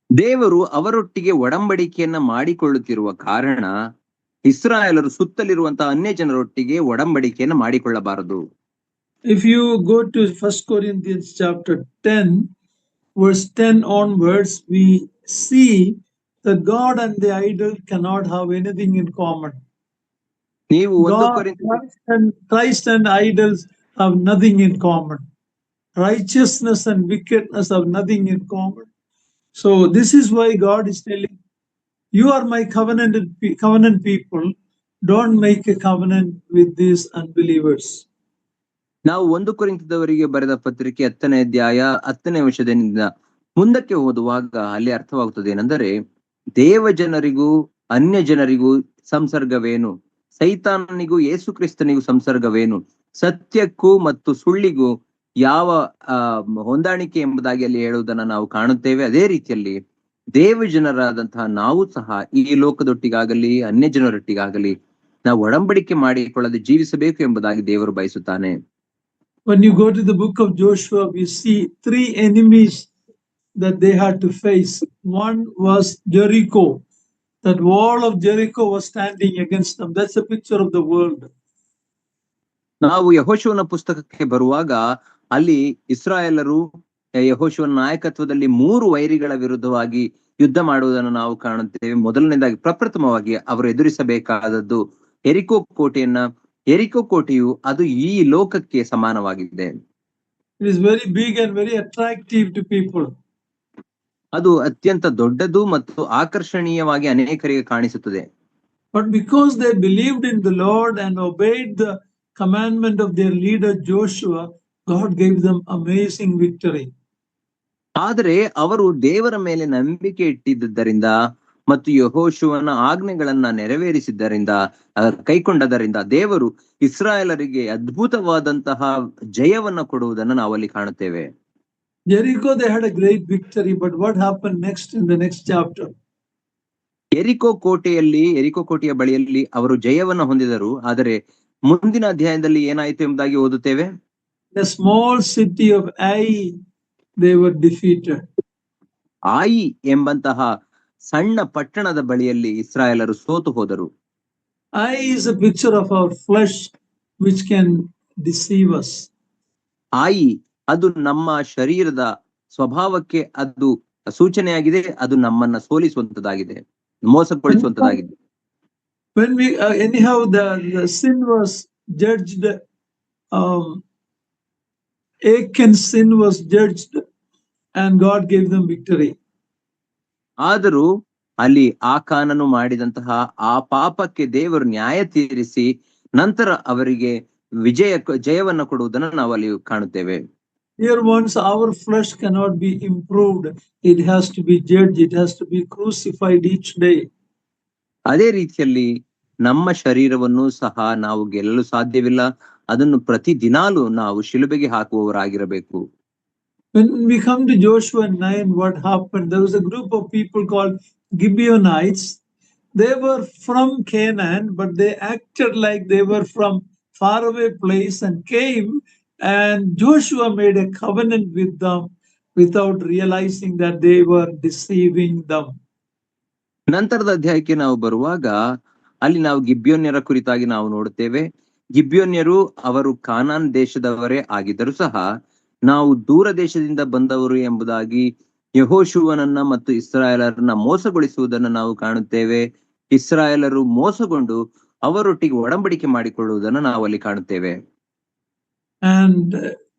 ದೇವರು ಅವರೊಟ್ಟಿಗೆ ಒಡಂಬಡಿಕೆಯನ್ನ ಮಾಡಿಕೊಳ್ಳುತ್ತಿರುವ ಕಾರಣ ಇಸ್ರಾಯೇಲರು ಸುತ್ತಲಿರುವಂತಹ ಅನ್ಯ ಜನರೊಟ್ಟಿಗೆ ಒಡಂಬಡಿಕೆಯನ್ನ ಮಾಡಿಕೊಳ್ಳಬಾರದು. If you go to 1 Corinthians chapter 10, verse 10 onwards, we see that God and the idol cannot have anything in common. ನೀವು Christ and idols have nothing in common. Righteousness and wickedness have nothing in common. So this is why God is telling, you are my covenant people. Don't make a covenant with these unbelievers. ನಾವು 1 ಕೊರಿಂಥದವರಿಗೆ ಬರೆದ ಪತ್ರಿಕೆ 10ನೇ ಅಧ್ಯಾಯ 10ನೇ ವಚನದಿಂದ ಮುಂದಕ್ಕೆ ಓದುವಾಗ ಅಲ್ಲಿ ಅರ್ಥವಾಗುತ್ತದೆ ಏನೆಂದರೆ, ದೇವ ಜನರಿಗೂ ಅನ್ಯ ಜನರಿಗೂ ಸಂಸರ್ಗವೇನು, ಸೈತಾನನಿಗೂ ಯೇಸು ಕ್ರಿಸ್ತನಿಗೂ ಸಂಸರ್ಗವೇನು, ಸತ್ಯಕ್ಕೂ ಮತ್ತು ಸುಳ್ಳಿಗೂ ಯಾವ ಹೊಂದಾಣಿಕೆ ಎಂಬುದಾಗಿ ಅಲ್ಲಿ ಹೇಳುವುದನ್ನ ನಾವು ಕಾಣುತ್ತೇವೆ. ಅದೇ ರೀತಿಯಲ್ಲಿ ದೇವ ಜನರಾದಂತಹ ನಾವು ಸಹ ಈ ಲೋಕದೊಟ್ಟಿಗಾಗಲಿ ಅನ್ಯ ಜನರೊಟ್ಟಿಗಾಗಲಿ ನಾವು ಒಡಂಬಡಿಕೆ ಮಾಡಿಕೊಳ್ಳದೆ ಜೀವಿಸಬೇಕು ಎಂಬುದಾಗಿ ದೇವರು ಬಯಸುತ್ತಾನೆ. When you go to the book of Joshua, we see 3 enemies that they had to face. One was Jericho. That wall of Jericho was standing against them. That's a picture of the world. ನಾವು ಯೆಹೋಶುವನ ಪುಸ್ತಕಕ್ಕೆ ಬರುವಾಗ ಅಲ್ಲಿ ಇಸ್ರಾಯೇಲರು ಯೆಹೋಶುವನ ನಾಯಕತ್ವದಲ್ಲಿ 3 ವೈರಿಗಳ ವಿರುದ್ಧವಾಗಿ ಯುದ್ಧ ಮಾಡುವುದನ್ನು ನಾವು ಕಾಣುತ್ತೇವೆ. ಮೊದಲನೇದಾಗಿ ಪ್ರಪ್ರಥಮವಾಗಿ ಅವರು ಎದುರಿಸಬೇಕಾದದ್ದು ಯೆರಿಕೋ ಕೋಟೆಯನ್ನ. ಯೆರಿಕೋ ಕೋಟೆಯು ಅದು ಈ ಲೋಕಕ್ಕೆ ಸಮಾನವಾಗಿದೆ. It is very big and very attractive to people. ಅದು ಅತ್ಯಂತ ದೊಡ್ಡದು ಮತ್ತು ಆಕರ್ಷಣೀಯವಾಗಿ ಅನೇಕರಿಗೆ ಕಾಣಿಸುತ್ತದೆ. But because they believed in the Lord and obeyed the commandment of their leader Joshua, God gave them amazing victory. ಆದರೆ ಅವರು ದೇವರ ಮೇಲೆ ನಂಬಿಕೆ ಇಟ್ಟಿದ್ದರಿಂದ ಮತ್ತು ಯೆಹೋಶುವನ ಆಜ್ಞೆಗಳನ್ನ ನೆರವೇರಿಸಿದ್ದರಿಂದ ಕೈಕೊಂಡದರಿಂದ ದೇವರು ಇಸ್ರಾಯೇಲರಿಗೆ ಅದ್ಭುತವಾದಂತಹ ಜಯವನ್ನ ಕೊಡುವುದನ್ನು ನಾವಲ್ಲಿ ಕಾಣುತ್ತೇವೆ. Jericho, they had a great victory, but what happened next in the next chapter? ಯೆರಿಕೋ ಕೋಟೆಯ ಬಳಿಯಲ್ಲಿ ಅವರು ಜಯವನ್ನ ಹೊಂದಿದರು. ಆದರೆ ಮುಂದಿನ ಅಧ್ಯಾಯದಲ್ಲಿ ಏನಾಯಿತು ಎಂಬುದಾಗಿ ಓದುತ್ತೇವೆ. The small city of Ai, they were defeated. ಆಯಿ ಎಂಬಂತಹ ಸಣ್ಣ ಪಟ್ಟಣದ ಬಳಿಯಲ್ಲಿ ಇಸ್ರಾಯೇಲರು ಸೋತು ಹೋದರು. Ai is a picture of our flesh which can deceive us. ಆಯಿ ಅದು ನಮ್ಮ ಶರೀರದ ಸ್ವಭಾವಕ್ಕೆ ಅದು ಸೂಚನೆಯಾಗಿದೆ. ಅದು ನಮ್ಮನ್ನ ಸೋಲಿಸುವಂತದಾಗಿದೆ, ಮೋಸಗೊಳಿಸುವಂತದಾಗಿದೆ. When we anyhow the sin was judged, Achan's sin was judged and God gave them victory. ಆದರೂ ಅಲ್ಲಿ ಆಕಾನನು ಮಾಡಿದಂತಹ ಆ ಪಾಪಕ್ಕೆ ದೇವರು ನ್ಯಾಯ ತೀರಿಸಿ ನಂತರ ಅವರಿಗೆ ಜಯವನ್ನ ಕೊಡುವುದನ್ನು ನಾವು ಅಲ್ಲಿ ಕಾಣುತ್ತೇವೆ. Here once our flesh cannot be improved. It has to be judged. It has to be crucified each day. ಅದೇ ರೀತಿಯಲ್ಲಿ ನಮ್ಮ ಶರೀರವನ್ನು ಸಹ ನಾವು ಗೆಲ್ಲಲು ಸಾಧ್ಯವಿಲ್ಲ. ಅದನ್ನು ಪ್ರತಿ ದಿನಾಲೂ ನಾವು ಶಿಲುಬೆಗೆ ಹಾಕುವವರಾಗಿರಬೇಕು. When we come to Joshua 9, what happened? There was a group of people called Gibeonites. They were from Canaan, but they acted like they were from faraway place and came, and Joshua made a covenant with them without realizing that they were deceiving them. ನಂತರದ ಅಧ್ಯಾಯಕ್ಕೆ ನಾವು ಬರುವಾಗ ಅಲ್ಲಿ ನಾವು ಗಿಬ್ಯೋನ್ಯರ ಕುರಿತಾಗಿ ನಾವು ನೋಡುತ್ತೇವೆ. ಗಿಬ್ಯೋನ್ಯರು ಅವರು ಕಾನಾನ್ ದೇಶದವರೇ ಆಗಿದ್ದರೂ ಸಹ ನಾವು ದೂರ ದೇಶದಿಂದ ಬಂದವರು ಎಂಬುದಾಗಿ ಯೆಹೋಶುವನನ್ನ ಮತ್ತು ಇಸ್ರಾಯೇಲರನ್ನ ಮೋಸಗೊಳಿಸುವುದನ್ನು ನಾವು ಕಾಣುತ್ತೇವೆ. ಇಸ್ರಾಯೇಲರು ಮೋಸಗೊಂಡು ಅವರೊಟ್ಟಿಗೆ ಒಡಂಬಡಿಕೆ ಮಾಡಿಕೊಳ್ಳುವುದನ್ನು ನಾವು ಅಲ್ಲಿ ಕಾಣುತ್ತೇವೆ. And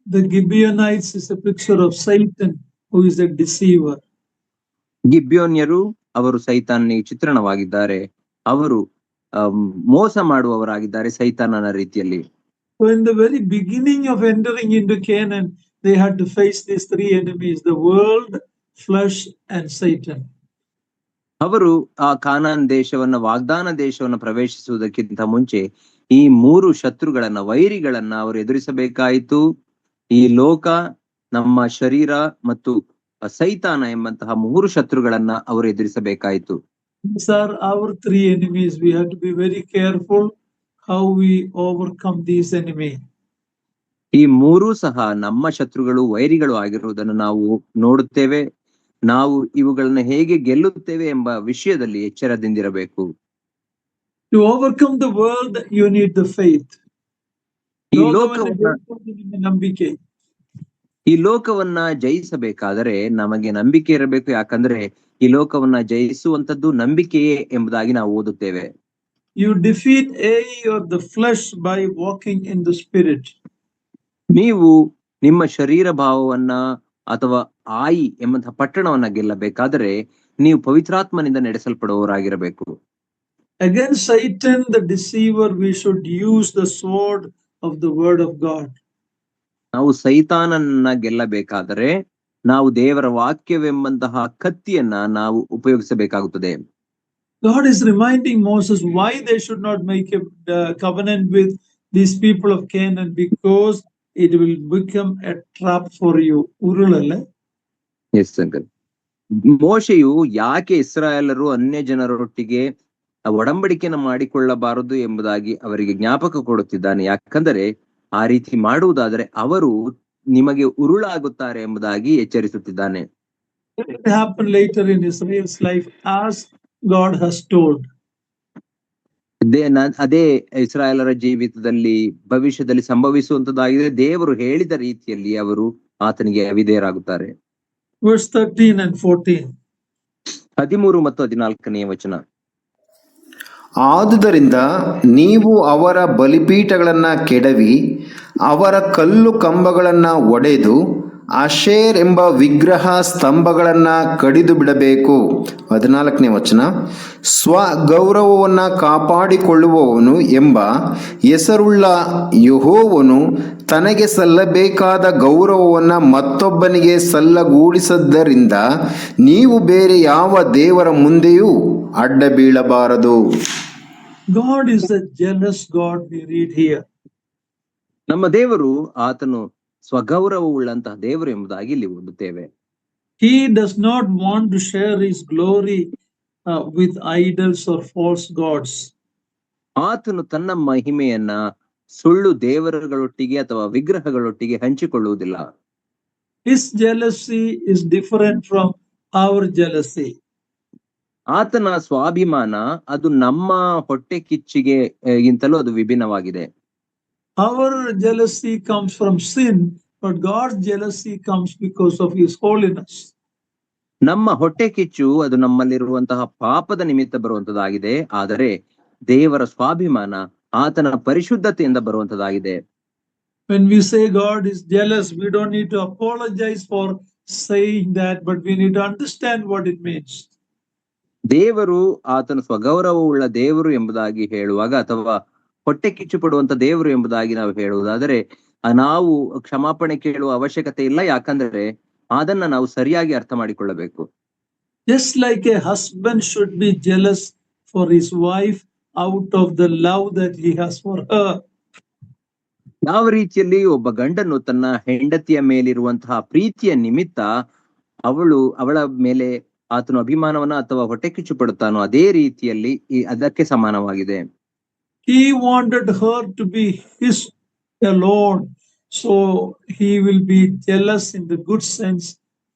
the Gibeonites is a picture of Satan, who is a deceiver. ಗಿಬ್ಯೋನ್ಯರು ಅವರು ಸೈತಾನನಿಗೆ ಚಿತ್ರಣವಾಗಿದ್ದಾರೆ. ಅವರು ಮೋಸ ಮಾಡುವವರಾಗಿದ್ದಾರೆ ಸೈತಾನನ ರೀತಿಯಲ್ಲಿ. So in the very beginning of entering into Canaan, they had to face these 3 enemies: the world, flesh, and Satan. ಅವರು ಆ ಕಾನಾನ್ ದೇಶವನ್ನ, ವಾಗ್ದಾನ ದೇಶವನ್ನ ಪ್ರವೇಶಿಸುವುದಕ್ಕಿಂತ ಮುಂಚೆ ಈ 3 ಶತ್ರುಗಳನ್ನ, ವೈರಿಗಳನ್ನ ಅವರು ಎದುರಿಸಬೇಕಾಯಿತು. ಈ ಲೋಕ, ನಮ್ಮ ಶರೀರ ಮತ್ತು ಸೈತಾನ ಎಂಬಂತಹ 3 ಶತ್ರುಗಳನ್ನ ಅವರು ಎದುರಿಸಬೇಕಾಯಿತು. These are our 3 enemies. We have to be very careful how we overcome these enemies. ಈ 3 ಸಹ ನಮ್ಮ ಶತ್ರುಗಳು, ವೈರಿಗಳು ಆಗಿರುವುದನ್ನು ನಾವು ನೋಡುತ್ತೇವೆ. ನಾವು ಇವುಗಳನ್ನ ಹೇಗೆ ಗೆಲ್ಲುತ್ತೇವೆ ಎಂಬ ವಿಷಯದಲ್ಲಿ ಎಚ್ಚರದಿಂದಿರಬೇಕು. To overcome the world, you need the faith. ಈ ಲೋಕವನ್ನ ಜಯಿಸಬೇಕಾದರೆ ನಮಗೆ ನಂಬಿಕೆ ಇರಬೇಕು. ಯಾಕಂದ್ರೆ ಈ ಲೋಕವನ್ನ ಜಯಿಸುವಂತದ್ದು ನಂಬಿಕೆಯೇ ಎಂಬುದಾಗಿ ನಾವು ಓದುತ್ತೇವೆ. You defeat or the flesh by walking in the spirit. ನೀವು ನಿಮ್ಮ ಶರೀರ ಭಾವವನ್ನ ಅಥವಾ ಆಯಿ ಎಂಬಂತಹ ಪಟ್ಟಣವನ್ನ ಗೆಲ್ಲಬೇಕಾದರೆ ನೀವು ಪವಿತ್ರಾತ್ಮನಿಂದ ನಡೆಸಲ್ಪಡುವವರಾಗಿರಬೇಕು. Against Satan, the deceiver, we should use the sword of the word of God. ನಾವು ಸೈತಾನನ್ನ ಗೆಲ್ಲಬೇಕಾದರೆ ನಾವು ದೇವರ ವಾಕ್ಯವೆಂಬಂತಹ ಕತ್ತಿಯನ್ನ ನಾವು ಉಪಯೋಗಿಸಬೇಕಾಗುತ್ತದೆ. God is reminding Moses why they should not make a covenant with these people of Canaan, because it will become a trap for you. ಉರುಳಲ್ಲ? Yes uncle. ಮೋಶೆಯು ಯಾಕೆ ಇಸ್ರಾಯೇಲರು ಅನ್ಯ ಜನರೊಟ್ಟಿಗೆ ಒಡಂಬಡಿಕೆಯನ್ನು ಮಾಡಿಕೊಳ್ಳಬಾರದು ಎಂಬುದಾಗಿ ಅವರಿಗೆ ಜ್ಞಾಪಕ ಕೊಡುತ್ತಿದ್ದಾನೆ. ಯಾಕಂದರೆ ಆ ರೀತಿ ಮಾಡುವುದಾದರೆ ಅವರು ನಿಮಗೆ ಉರುಳಾಗುತ್ತಾರೆ ಎಂಬುದಾಗಿ ಎಚ್ಚರಿಸುತ್ತಿದ್ದಾನೆ. It happened later in Israel's life as God has told. ಅದೇ ಇಸ್ರಾಯೇಲರ ಜೀವಿತದಲ್ಲಿ ಭವಿಷ್ಯದಲ್ಲಿ ಸಂಭವಿಸುವಂತದ್ದಾಗಿದೆ. ದೇವರು ಹೇಳಿದ ರೀತಿಯಲ್ಲಿ ಅವರು ಆತನಿಗೆ ಅವಿಧೇಯರಾಗುತ್ತಾರೆ. Verse 13 and 14. 13 ಮತ್ತು 14ನೇ ವಚನ. ಆದುದರಿಂದ ನೀವು ಅವರ ಬಲಿಪೀಠಗಳನ್ನ ಕೆಡವಿ ಅವರ ಕಲ್ಲು ಕಂಬಗಳನ್ನ ಒಡೆದು ಅಶೇರ್ ಎಂಬ ವಿಗ್ರಹ ಸ್ತಂಭಗಳನ್ನ ಕಡಿದು ಬಿಡಬೇಕು. 14ನೇ ವಚನ. ಸ್ವಗೌರವವನ್ನು ಕಾಪಾಡಿಕೊಳ್ಳುವವನು ಎಂಬ ಹೆಸರುಳ್ಳ ಯೆಹೋವನು ತನಗೆ ಸಲ್ಲಬೇಕಾದ ಗೌರವವನ್ನು ಮತ್ತೊಬ್ಬನಿಗೆ ಸಲ್ಲಗೂಡಿಸದ್ದರಿಂದ ನೀವು ಬೇರೆ ಯಾವ ದೇವರ ಮುಂದೆಯೂ ಅಡ್ಡ ಬೀಳಬಾರದು. God is a jealous God, we read here. ನಮ್ಮ ದೇವರು ಆತನು ಸ್ವಗೌರವವುಳ್ಳಂತಹ ದೇವರು ಎಂಬುದಾಗಿ ಇಲ್ಲಿ ಓದುತ್ತೇವೆ. He does not want to share his glory with idols or false gods. ಆತನು ತನ್ನ ಮಹಿಮೆಯನ್ನ ಸುಳ್ಳು ದೇವರುಗಳೊಟ್ಟಿಗೆ ಅಥವಾ ವಿಗ್ರಹಗಳೊಟ್ಟಿಗೆ ಹಂಚಿಕೊಳ್ಳುವುದಿಲ್ಲ. His jealousy is different from our jealousy. ಆತನ ಸ್ವಾಭಿಮಾನ ಅದು ನಮ್ಮ ಹೊಟ್ಟೆ ಕಿಚ್ಚಿಗೆ ಗಿಂತಲೂ ಅದು ವಿಭಿನ್ನವಾಗಿದೆ. Our jealousy comes from sin, but God's jealousy comes because of his holiness. ನಮ್ಮ ಹೊಟ್ಟೆ ಕಿಚ್ಚು ಅದು ನಮ್ಮಲ್ಲಿರುವಂತಹ ಪಾಪದ ನಿಮಿತ್ತ ಬರುವಂತದ್ದಾಗಿದೆ. ಆದರೆ ದೇವರ ಸ್ವಾಭಿಮಾನ ಆತನ ಪರಿಶುದ್ಧತೆಯಿಂದ ಬರುವಂತದ್ದಾಗಿದೆ. When we say God is jealous, we don't need to apologize for saying that, but we need to understand what it means. ದೇವರು ಆತನ ಸ್ವಗೌರವವುಳ್ಳ ದೇವರು ಎಂಬುದಾಗಿ ಹೇಳುವಾಗ ಅಥವಾ ಹೊಟ್ಟೆ ಕಿಚ್ಚು ಪಡುವಂತ ದೇವರು ಎಂಬುದಾಗಿ ನಾವು ಹೇಳುವುದಾದರೆ ನಾವು ಕ್ಷಮಾಪಣೆ ಕೇಳುವ ಅವಶ್ಯಕತೆ ಇಲ್ಲ. ಯಾಕಂದ್ರೆ ಅದನ್ನ ನಾವು ಸರಿಯಾಗಿ ಅರ್ಥ ಮಾಡಿಕೊಳ್ಳಬೇಕು. Just like a husband should be jealous for his wife out of the love that he has for her. ಯಾವ ರೀತಿಯಲ್ಲಿ ಒಬ್ಬ ಗಂಡನು ತನ್ನ ಹೆಂಡತಿಯ ಮೇಲಿರುವಂತಹ ಪ್ರೀತಿಯ ನಿಮಿತ್ತ ಅವಳ ಮೇಲೆ ಆತನು ಅಭಿಮಾನವನ್ನ ಅಥವಾ ಹೊಟ್ಟೆ ಕಿಚ್ಚು ಪಡುತ್ತಾನೋ ಅದೇ ರೀತಿಯಲ್ಲಿ ಅದಕ್ಕೆ ಸಮಾನವಾಗಿದೆ. He wanted her to be his alone, so he will be jealous in the good sense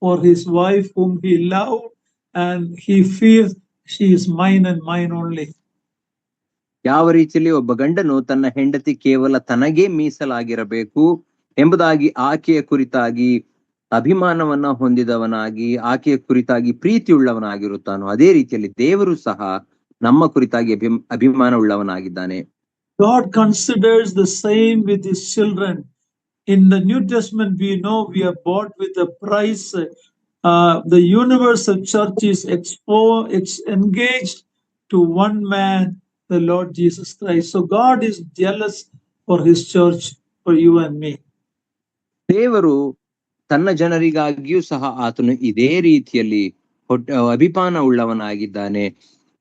for his wife whom he loved, and he feels she is mine and mine only. ಯಾವ ರೀತಿಯಲ್ಲಿ ಒಬ್ಬ ಗಂಡನು ತನ್ನ ಹೆಂಡತಿ ಕೇವಲ ತನಗೇ ಮೀಸಲಾಗಿರಬೇಕು ಎಂಬುದಾಗಿ ಆಕೆಯ ಕುರಿತಾಗಿ ಅಭಿಮಾನವನ್ನ ಹೊಂದಿದವನಾಗಿ ಆಕೆಯ ಕುರಿತಾಗಿ ಪ್ರೀತಿಯುಳ್ಳವನಾಗಿರುತ್ತಾನೋ ಅದೇ ರೀತಿಯಲ್ಲಿ ದೇವರು ಸಹ ನಮ್ಮ ಕುರಿತಾಗಿ ಅಭಿಮಾನ ಉಳ್ಳವನಾಗಿದ್ದಾನೆ. God considers the same with his children. In the New Testament, we know we are bought with a price. The universal church is engaged to one man, the Lord Jesus Christ. So God is jealous for his church, for you and me. ದೇವರು ತನ್ನ ಜನರಿಗಾಗಿಯೂ ಸಹ ಆತನು ಇದೇ ರೀತಿಯಲ್ಲಿ ಅಭಿಮಾನ ಉಳ್ಳವನಾಗಿದ್ದಾನೆ.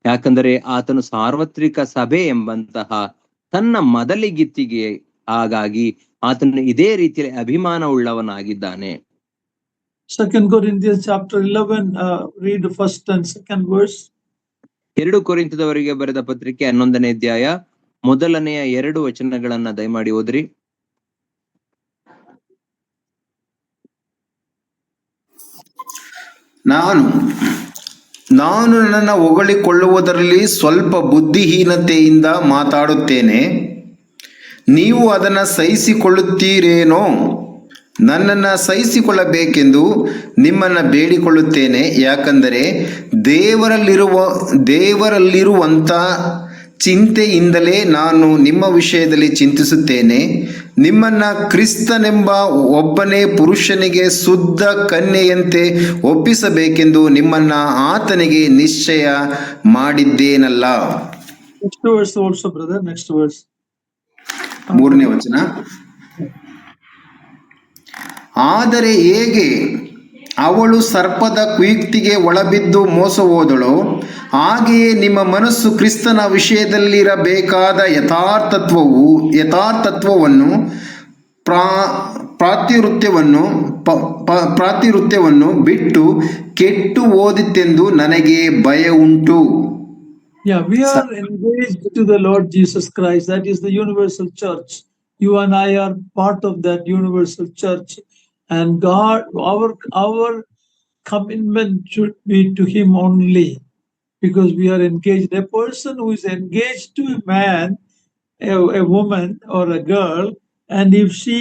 ಯಾಕಂದರೆ ಆತನು ಸಾರ್ವತ್ರಿಕ ಸಭೆ ಎಂಬಂತಹ ತನ್ನ ಮೊದಲಿಗಿತ್ತಿಗೆ ಹಾಗಾಗಿ ಆತನು ಇದೇ ರೀತಿಯಲ್ಲಿ ಅಭಿಮಾನ ಉಳ್ಳವನಾಗಿದ್ದಾನೆ. 2 Corinthians chapter 11, read the first and second verse. 2 ಕೊರಿಂಥದವರಿಗೆ ಬರೆದ ಪತ್ರಿಕೆ 11ನೇ ಅಧ್ಯಾಯ ಮೊದಲನೆಯ 2 ವಚನಗಳನ್ನ ದಯಮಾಡಿ ಓದ್ರಿ. ನಾನು ನನ್ನನ್ನು ಹೊಗಳಿಕೊಳ್ಳುವುದರಲ್ಲಿ ಸ್ವಲ್ಪ ಬುದ್ಧಿಹೀನತೆಯಿಂದ ಮಾತಾಡುತ್ತೇನೆ. ನೀವು ಅದನ್ನು ಸಹಿಸಿಕೊಳ್ಳುತ್ತೀರೇನೋ? ನನ್ನನ್ನು ಸಹಿಸಿಕೊಳ್ಳಬೇಕೆಂದು ನಿಮ್ಮನ್ನು ಬೇಡಿಕೊಳ್ಳುತ್ತೇನೆ. ಯಾಕಂದರೆ ದೇವರಲ್ಲಿರುವಂಥ ಚಿಂತೆಯಿಂದಲೇ ನಾನು ನಿಮ್ಮ ವಿಷಯದಲ್ಲಿ ಚಿಂತಿಸುತ್ತೇನೆ. ನಿಮ್ಮನ್ನ ಕ್ರಿಸ್ತನೆಂಬ ಒಬ್ಬನೇ ಪುರುಷನಿಗೆ ಶುದ್ಧ ಕನ್ಯೆಯಂತೆ ಒಪ್ಪಿಸಬೇಕೆಂದು ನಿಮ್ಮನ್ನ ಆತನಿಗೆ ನಿಶ್ಚಯ ಮಾಡಿದ್ದೇನಲ್ಲ. Next verse also, brother. Next verse. 3ನೇ ವಚನ. ಆದರೆ ಹೇಗೆ ಅವಳು ಸರ್ಪದ ಕುಯುಕ್ತಿಗೆ ಒಳಬಿದ್ದು ಮೋಸ ಹೋದಳೋ ಹಾಗೆಯೇ ನಿಮ್ಮ ಮನಸ್ಸು ಕ್ರಿಸ್ತನ ವಿಷಯದಲ್ಲಿರಬೇಕಾದ ಯಥಾರ್ಥತ್ವವನ್ನು ಪ್ರಾತಿವೃತ್ಯವನ್ನು ಬಿಟ್ಟು ಕೆಟ್ಟು ಹೋದಿತೆಂದು ನನಗೆ ಭಯ ಉಂಟು. Yeah, we are engaged to the Lord Jesus Christ. That is the universal church. You and I are part of that universal church. And God, our commitment should be to Him only, because we are engaged. A person who is engaged to a man, a woman or a girl, and if she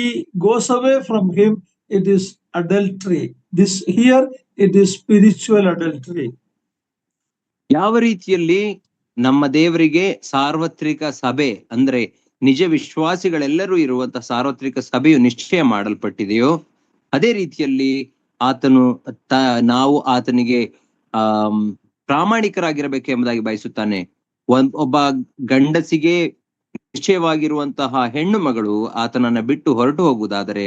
goes away from him, it is adultery. It is spiritual adultery. ಯಾವ ರೀತಿಯಲ್ಲಿ ನಮ್ಮ ದೇವರಿಗೆ ಸಾರ್ವತ್ರಿಕ ಸಭೆ ಅಂದ್ರೆ ನಿಜ ವಿಶ್ವಾಸಿಗಳೆಲ್ಲರೂ ಇರುವಂತಹ ಸಾರ್ವತ್ರಿಕ ಸಭೆಯು ನಿಶ್ಚಯ ಮಾಡಲ್ಪಟ್ಟಿದೆಯೋ ಅದೇ ರೀತಿಯಲ್ಲಿ ನಾವು ಆತನಿಗೆ ಪ್ರಾಮಾಣಿಕರಾಗಿರಬೇಕೆಂಬುದಾಗಿ ಬಯಸುತ್ತಾನೆ. ಒಬ್ಬ ಗಂಡಸಿಗೆ ನಿಶ್ಚಯವಾಗಿರುವಂತಹ ಹೆಣ್ಣು ಮಗಳು ಆತನನ್ನ ಬಿಟ್ಟು ಹೊರಟು ಹೋಗುವುದಾದರೆ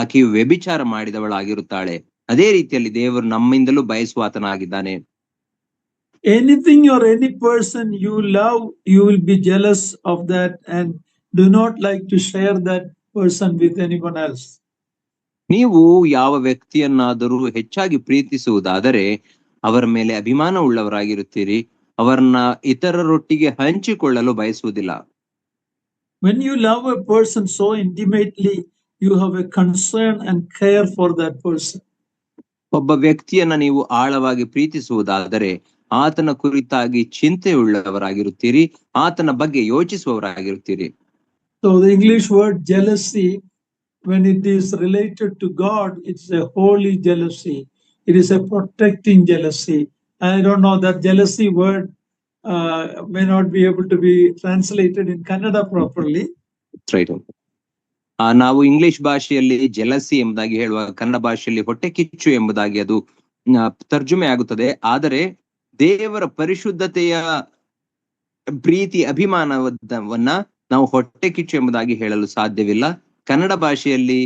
ಆಕೆಯು ವ್ಯಭಿಚಾರ ಮಾಡಿದವಳಾಗಿರುತ್ತಾಳೆ. ಅದೇ ರೀತಿಯಲ್ಲಿ ದೇವರು ನಮ್ಮಿಂದಲೂ ಬಯಸುವ ಆತನಾಗಿದ್ದಾನೆ. Anything or any person you love, you will be jealous of that and do not like to share that person with anyone else. ನೀವು ಯಾವ ವ್ಯಕ್ತಿಯನ್ನಾದರೂ ಹೆಚ್ಚಾಗಿ ಪ್ರೀತಿಸುವುದಾದರೆ ಅವರ ಮೇಲೆ ಅಭಿಮಾನ ಉಳ್ಳವರಾಗಿರುತ್ತೀರಿ, ಅವರನ್ನ ಇತರರೊಟ್ಟಿಗೆ ಹಂಚಿಕೊಳ್ಳಲು ಬಯಸುವುದಿಲ್ಲ. When you love a person so intimately, you have a concern and care for that person. ಒಬ್ಬ ವ್ಯಕ್ತಿಯನ್ನ ನೀವು ಆಳವಾಗಿ ಪ್ರೀತಿಸುವುದಾದರೆ ಆತನ ಕುರಿತಾಗಿ ಚಿಂತೆಯುಳ್ಳವರಾಗಿರುತ್ತೀರಿ, ಆತನ ಬಗ್ಗೆ ಯೋಚಿಸುವವರಾಗಿರುತ್ತೀರಿ. So the English word jealousy, when it is related to God, it's a holy jealousy. It is a protecting jealousy. I don't know, that jealousy word may not be able to be translated in Kannada properly. Right. ನಾವು ಇಂಗ್ಲಿಷ್ ಭಾಷೆಯಲ್ಲಿ ಜೆಲಸಿ ಎಂಬುದಾಗಿ ಹೇಳುವ, ಕನ್ನಡ ಭಾಷೆಯಲ್ಲಿ ಹೊಟ್ಟೆ ಕಿಚ್ಚು ಎಂಬುದಾಗಿ ಅದು ತರ್ಜುಮೆ ಆಗುತ್ತದೆ. ಆದರೆ ದೇವರ ಪರಿಶುದ್ಧತೆಯ ಪ್ರೀತಿ ಅಭಿಮಾನವನ್ನ ನಾವು ಹೊಟ್ಟೆ ಕಿಚ್ಚು ಎಂಬುದಾಗಿ ಹೇಳಲು ಸಾಧ್ಯವಿಲ್ಲ. ಕನ್ನಡ ಭಾಷೆಯಲ್ಲಿ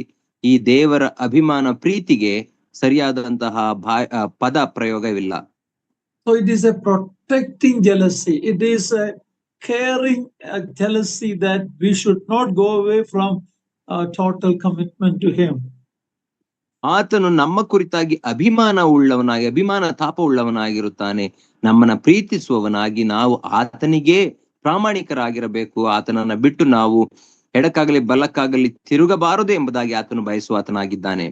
ಈ ದೇವರ ಅಭಿಮಾನ ಪ್ರೀತಿಗೆ ಸರಿಯಾದಂತಹ ಪದ ಪ್ರಯೋಗವಿಲ್ಲ. So it is a protecting jealousy. It is a caring jealousy that we should not go away from total commitment to Him. ಆತನು ನಮ್ಮ ಕುರಿತಾಗಿ ಅಭಿಮಾನ ತಾಪ ಉಳ್ಳವನಾಗಿರುತ್ತಾನೆ. ನಮ್ಮನ್ನ ಪ್ರೀತಿಸುವವನಾಗಿ ನಾವು ಆತನಿಗೆ ಪ್ರಾಮಾಣಿಕರಾಗಿರಬೇಕು. ಆತನನ್ನ ಬಿಟ್ಟು ನಾವು ಎಡಕ್ಕಾಗಲಿ ಬಲಕ್ಕಾಗಲಿ ತಿರುಗಬಾರದು ಎಂಬುದಾಗಿ ಆತನು ಬಯಸುವ ಆತನಾಗಿದ್ದಾನೆ.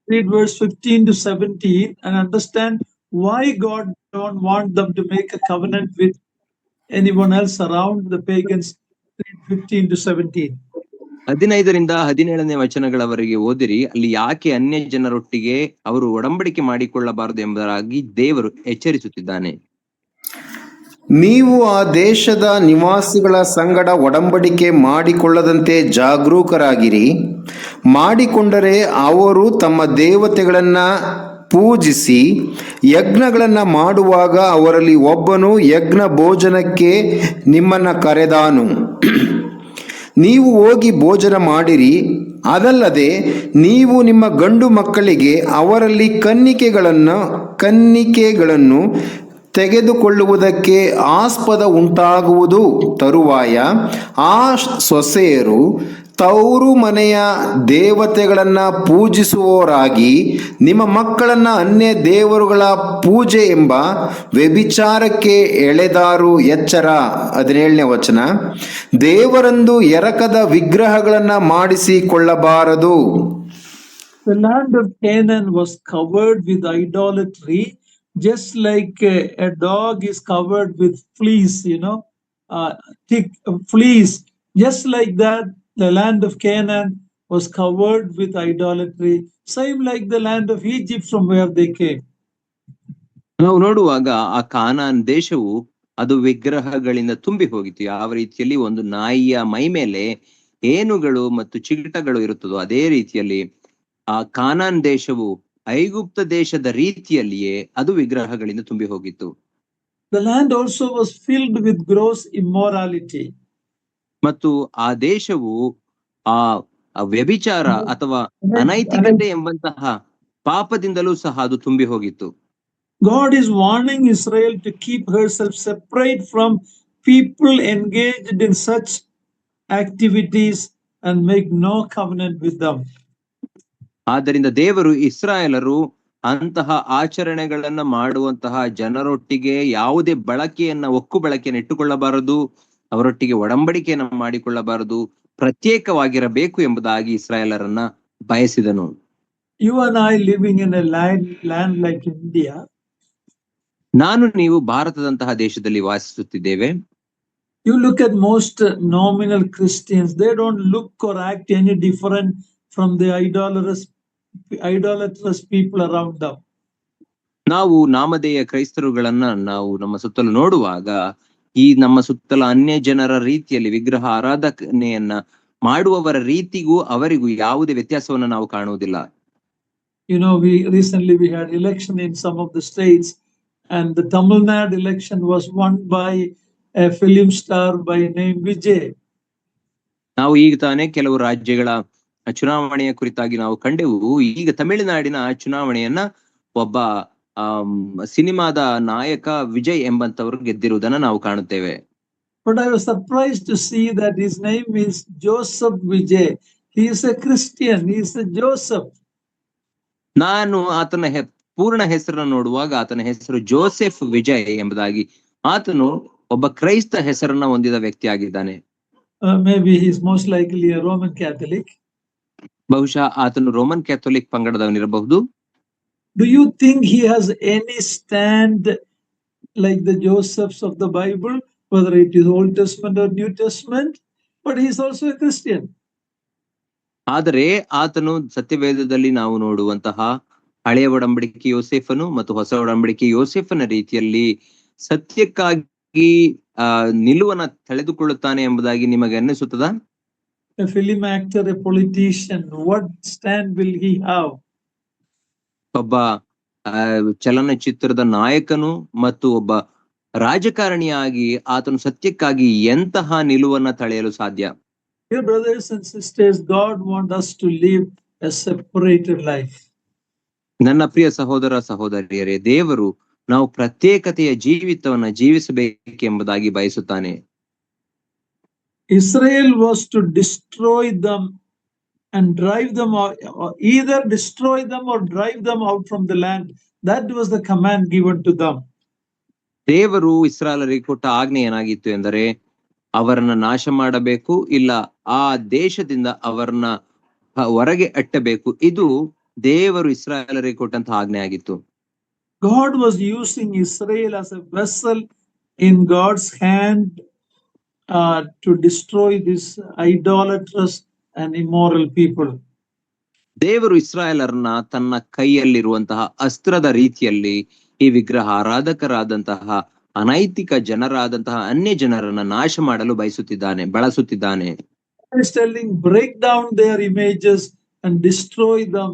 Read verse 15 to 17 and understand why God don't want them to make a covenant with anyone else around the pagans. Read 15 to 17. 15ರಿಂದ 17ನೇ ವಚನಗಳವರೆಗೆ ಓದಿರಿ. ಅಲ್ಲಿ ಯಾಕೆ ಅನ್ಯ ಜನರೊಟ್ಟಿಗೆ ಅವರು ಒಡಂಬಡಿಕೆ ಮಾಡಿಕೊಳ್ಳಬಾರದು ಎಂಬುದಾಗಿ ದೇವರು ಎಚ್ಚರಿಸುತ್ತಿದ್ದಾನೆ. ನೀವು ಆ ದೇಶದ ನಿವಾಸಿಗಳ ಸಂಗಡ ಒಡಂಬಡಿಕೆ ಮಾಡಿಕೊಳ್ಳದಂತೆ ಜಾಗರೂಕರಾಗಿರಿ. ಮಾಡಿಕೊಂಡರೆ ಅವರು ತಮ್ಮ ದೇವತೆಗಳನ್ನ ಪೂಜಿಸಿ ಯಜ್ಞಗಳನ್ನ ಮಾಡುವಾಗ ಅವರಲ್ಲಿ ಒಬ್ಬನು ಯಜ್ಞ ಭೋಜನಕ್ಕೆ ನಿಮ್ಮನ್ನ ಕರೆದಾನು. ನೀವು ಹೋಗಿ ಭೋಜನ ಮಾಡಿರಿ. ಅದಲ್ಲದೆ ನೀವು ನಿಮ್ಮ ಗಂಡು ಮಕ್ಕಳಿಗೆ ಅವರಲ್ಲಿ ಕನ್ನಿಕೆಗಳನ್ನು ತೆಗೆದುಕೊಳ್ಳುವುದಕ್ಕೆ ಆಸ್ಪದ ಉಂಟಾಗುವುದು. ತರುವಾಯ ಆ ಸೊಸೆಯರು ತವರು ಮನೆಯ ದೇವತೆಗಳನ್ನ ಪೂಜಿಸುವವರಾಗಿ ನಿಮ್ಮ ಮಕ್ಕಳನ್ನ ಅನ್ಯ ದೇವರುಗಳ ಪೂಜೆ ಎಂಬ ವ್ಯಭಿಚಾರಕ್ಕೆ ಎಳೆದಾರು. ಎಚ್ಚರ. 17ನೇ ವಚನ. ದೇವರಂದು ಎರಕದ ವಿಗ್ರಹಗಳನ್ನ ಮಾಡಿಸಿಕೊಳ್ಳಬಾರದು. The land of Canaan was covered with idolatry, just like a dog is covered with fleece, thick fleece. Just like that, the land of Canaan was covered with idolatry, same like the land of Egypt from where they came. ನಾವು ನೋಡುವಾಗ ಆ ಕಾನಾನ್ ದೇಶವು ಅದು ವಿಗ್ರಹಗಳಿಂದ ತುಂಬಿ ಹೋಗಿತ್ತು. ಯಾವ ರೀತಿಯಲ್ಲಿ ಒಂದು ನಾಯಿಯ ಮೈ ಮೇಲೆ ಏನುಗಳು ಮತ್ತು ಚಿಗಟಗಳು ಇರುತ್ತದೋ ಅದೇ ರೀತಿಯಲ್ಲಿ ಆ ಕಾನಾನ್ ದೇಶವು ಐಗುಪ್ತ ದೇಶದ ರೀತಿಯಲ್ಲಿಯೇ ಅದು ವಿಗ್ರಹಗಳಿಂದ ತುಂಬಿ ಹೋಗಿತ್ತು. The land also was filled with gross immorality. ಮತ್ತು ಆ ದೇಶವು ಆ ವ್ಯಭಿಚಾರ ಅಥವಾ ಅನೈತಿಕತೆ ಎಂಬಂತಹ ಪಾಪದಿಂದಲೂ ಸಹ ಅದು ತುಂಬಿ ಹೋಗಿತ್ತು. God is warning Israel to keep herself separate from people engaged in such activities and make no covenant with them. ಆದ್ದರಿಂದ ದೇವರು ಇಸ್ರಾಯೇಲರು ಅಂತಹ ಆಚರಣೆಗಳನ್ನ ಮಾಡುವಂತಹ ಜನರೊಟ್ಟಿಗೆ ಯಾವುದೇ ಒಕ್ಕು ಬಳಕೆಯನ್ನು ಇಟ್ಟುಕೊಳ್ಳಬಾರದು, ಅವರೊಟ್ಟಿಗೆ ಒಡಂಬಡಿಕೆಯನ್ನು ಮಾಡಿಕೊಳ್ಳಬಾರದು, ಪ್ರತ್ಯೇಕವಾಗಿರಬೇಕು ಎಂಬುದಾಗಿ ಇಸ್ರಾಯೇಲರನ್ನ ಬಯಸಿದನು. You and I living in a land like India. ನಾನು ನೀವು ಭಾರತದಂತಹ ದೇಶದಲ್ಲಿ ವಾಸಿಸುತ್ತಿದ್ದೇವೆ. You look at most nominal Christians, they don't look or act any different from the idolatrous people around them. ನಾವು ನಾಮಧೇಯ ಕ್ರೈಸ್ತರುಗಳನ್ನ ನಾವು ನಮ್ಮ ಸುತ್ತಲೂ ನೋಡುವಾಗ ಈ ನಮ್ಮ ಸುತ್ತಲ ಅನ್ಯ ಜನರ ರೀತಿಯಲ್ಲಿ ವಿಗ್ರಹ ಆರಾಧನೆಯನ್ನ ಮಾಡುವವರ ರೀತಿಗೂ ಅವರಿಗೂ ಯಾವುದೇ ವ್ಯತ್ಯಾಸವನ್ನು ನಾವು ಕಾಣುವುದಿಲ್ಲ. You know, recently we had election in some of the states, and the Tamil Nadu election was won by a film star by name Vijay. ನಾವು ಈಗ ತಾನೇ ಕೆಲವು ರಾಜ್ಯಗಳ ಚುನಾವಣೆಯ ಕುರಿತಾಗಿ ನಾವು ಕಂಡೆವು. ಈಗ ತಮಿಳುನಾಡಿನ ಚುನಾವಣೆಯನ್ನ ಒಬ್ಬ ಸಿನಿಮಾದ ನಾಯಕ ವಿಜಯ್ ಎಂಬಂತವರು ಗೆದ್ದಿರುವುದನ್ನ ನಾವು ಕಾಣುತ್ತೇವೆ. But I was surprised to see that his name is Joseph Vijay. He is a Christian. He is a Joseph. ನಾನು ಆತನ ಪೂರ್ಣ ಹೆಸರನ್ನು ನೋಡುವಾಗ ಆತನ ಹೆಸರು ಜೋಸೆಫ್ ವಿಜಯ್ ಎಂಬುದಾಗಿ, ಆತನು ಒಬ್ಬ ಕ್ರೈಸ್ತ ಹೆಸರನ್ನ ಹೊಂದಿದ ವ್ಯಕ್ತಿಯಾಗಿದ್ದಾನೆ. Maybe he is most likely a Roman Catholic. ಬಹುಶಃ ಆತನು ರೋಮನ್ ಕ್ಯಾಥೋಲಿಕ್ ಪಂಗಡದವನಿರಬಹುದು. Do you think he has any stand like the Josephs of the Bible, whether it is Old Testament or New Testament? But he is also a Christian. ಆದರೆ ಆತನು ಸತ್ಯವೇದದಲ್ಲಿ ನಾವು ನೋಡುವಂತಹ ಹಳೆಯ ಒಡಂಬಡಿಕೆ ಯೋಸೇಫನು ಮತ್ತು ಹೊಸ ಒಡಂಬಡಿಕೆ ಯೋಸೇಫನ ರೀತಿಯಲ್ಲಿ ಸತ್ಯಕ್ಕಾಗಿ ನಿಲುವನ್ನ ತಳೆದುಕೊಳ್ಳುತ್ತಾನೆ ಎಂಬುದಾಗಿ ನಿಮಗೆ ಅನ್ನಿಸುತ್ತದಾ? A film actor, a politician, what stand will he have? ಒಬ್ಬ ಚಲನಚಿತ್ರದ ನಾಯಕನು ಮತ್ತು ಒಬ್ಬ ರಾಜಕಾರಣಿಯಾಗಿ ಆತನು ಸತ್ಯಕ್ಕಾಗಿ ಎಂತಹ ನಿಲುವನ್ನ ತಳೆಯಲು ಸಾಧ್ಯ? Dear brothers and sisters, God wants us to live a separated life. ನನ್ನ ಪ್ರಿಯ ಸಹೋದರ ಸಹೋದರಿಯರೇ, ದೇವರು ನಾವು ಪ್ರತ್ಯೇಕತೆಯ ಜೀವಿತವನ್ನ ಜೀವಿಸಬೇಕೆಂಬುದಾಗಿ ಬಯಸುತ್ತಾನೆ. Israel was to destroy them and drive them out, either destroy them or drive them out from the land. That was the command given to them. ದೇವರು ಇಸ್ರಾಯೇಲರಿಗೆ ಕೊಟ್ಟ ಆಜ್ಞೆ ಏನಾಗಿತ್ತು ಎಂದರೆ ಅವರನ್ನ ನಾಶ ಮಾಡಬೇಕು, ಇಲ್ಲ ಆ ದೇಶದಿಂದ ಅವರನ್ನ ಹೊರಗೆ ಅಟ್ಟಬೇಕು. ಇದು ದೇವರು ಇಸ್ರಾಯೇಲರಿಗೆ ಕೊಟ್ಟಂತಹ ಆಜ್ಞೆ ಆಗಿತ್ತು. God was using Israel as a vessel in God's hand to destroy this idolatrous and immoral people. ದೇವರು ಇಸ್ರಾಯೇಲರನ್ನ ತನ್ನ ಕೈಯಲ್ಲಿರುವಂತಹ ಅಸ್ತ್ರದ ರೀತಿಯಲ್ಲಿ ಈ ವಿಗ್ರಹ ಆರಾಧಕರಾದಂತಹ ಅನೈತಿಕ ಜನರಾದಂತಹ ಅನ್ಯ ಜನರನ್ನ ನಾಶ ಮಾಡಲು ಬಳಸುತ್ತಿದ್ದಾನೆ. He is telling, break down their images and destroy them.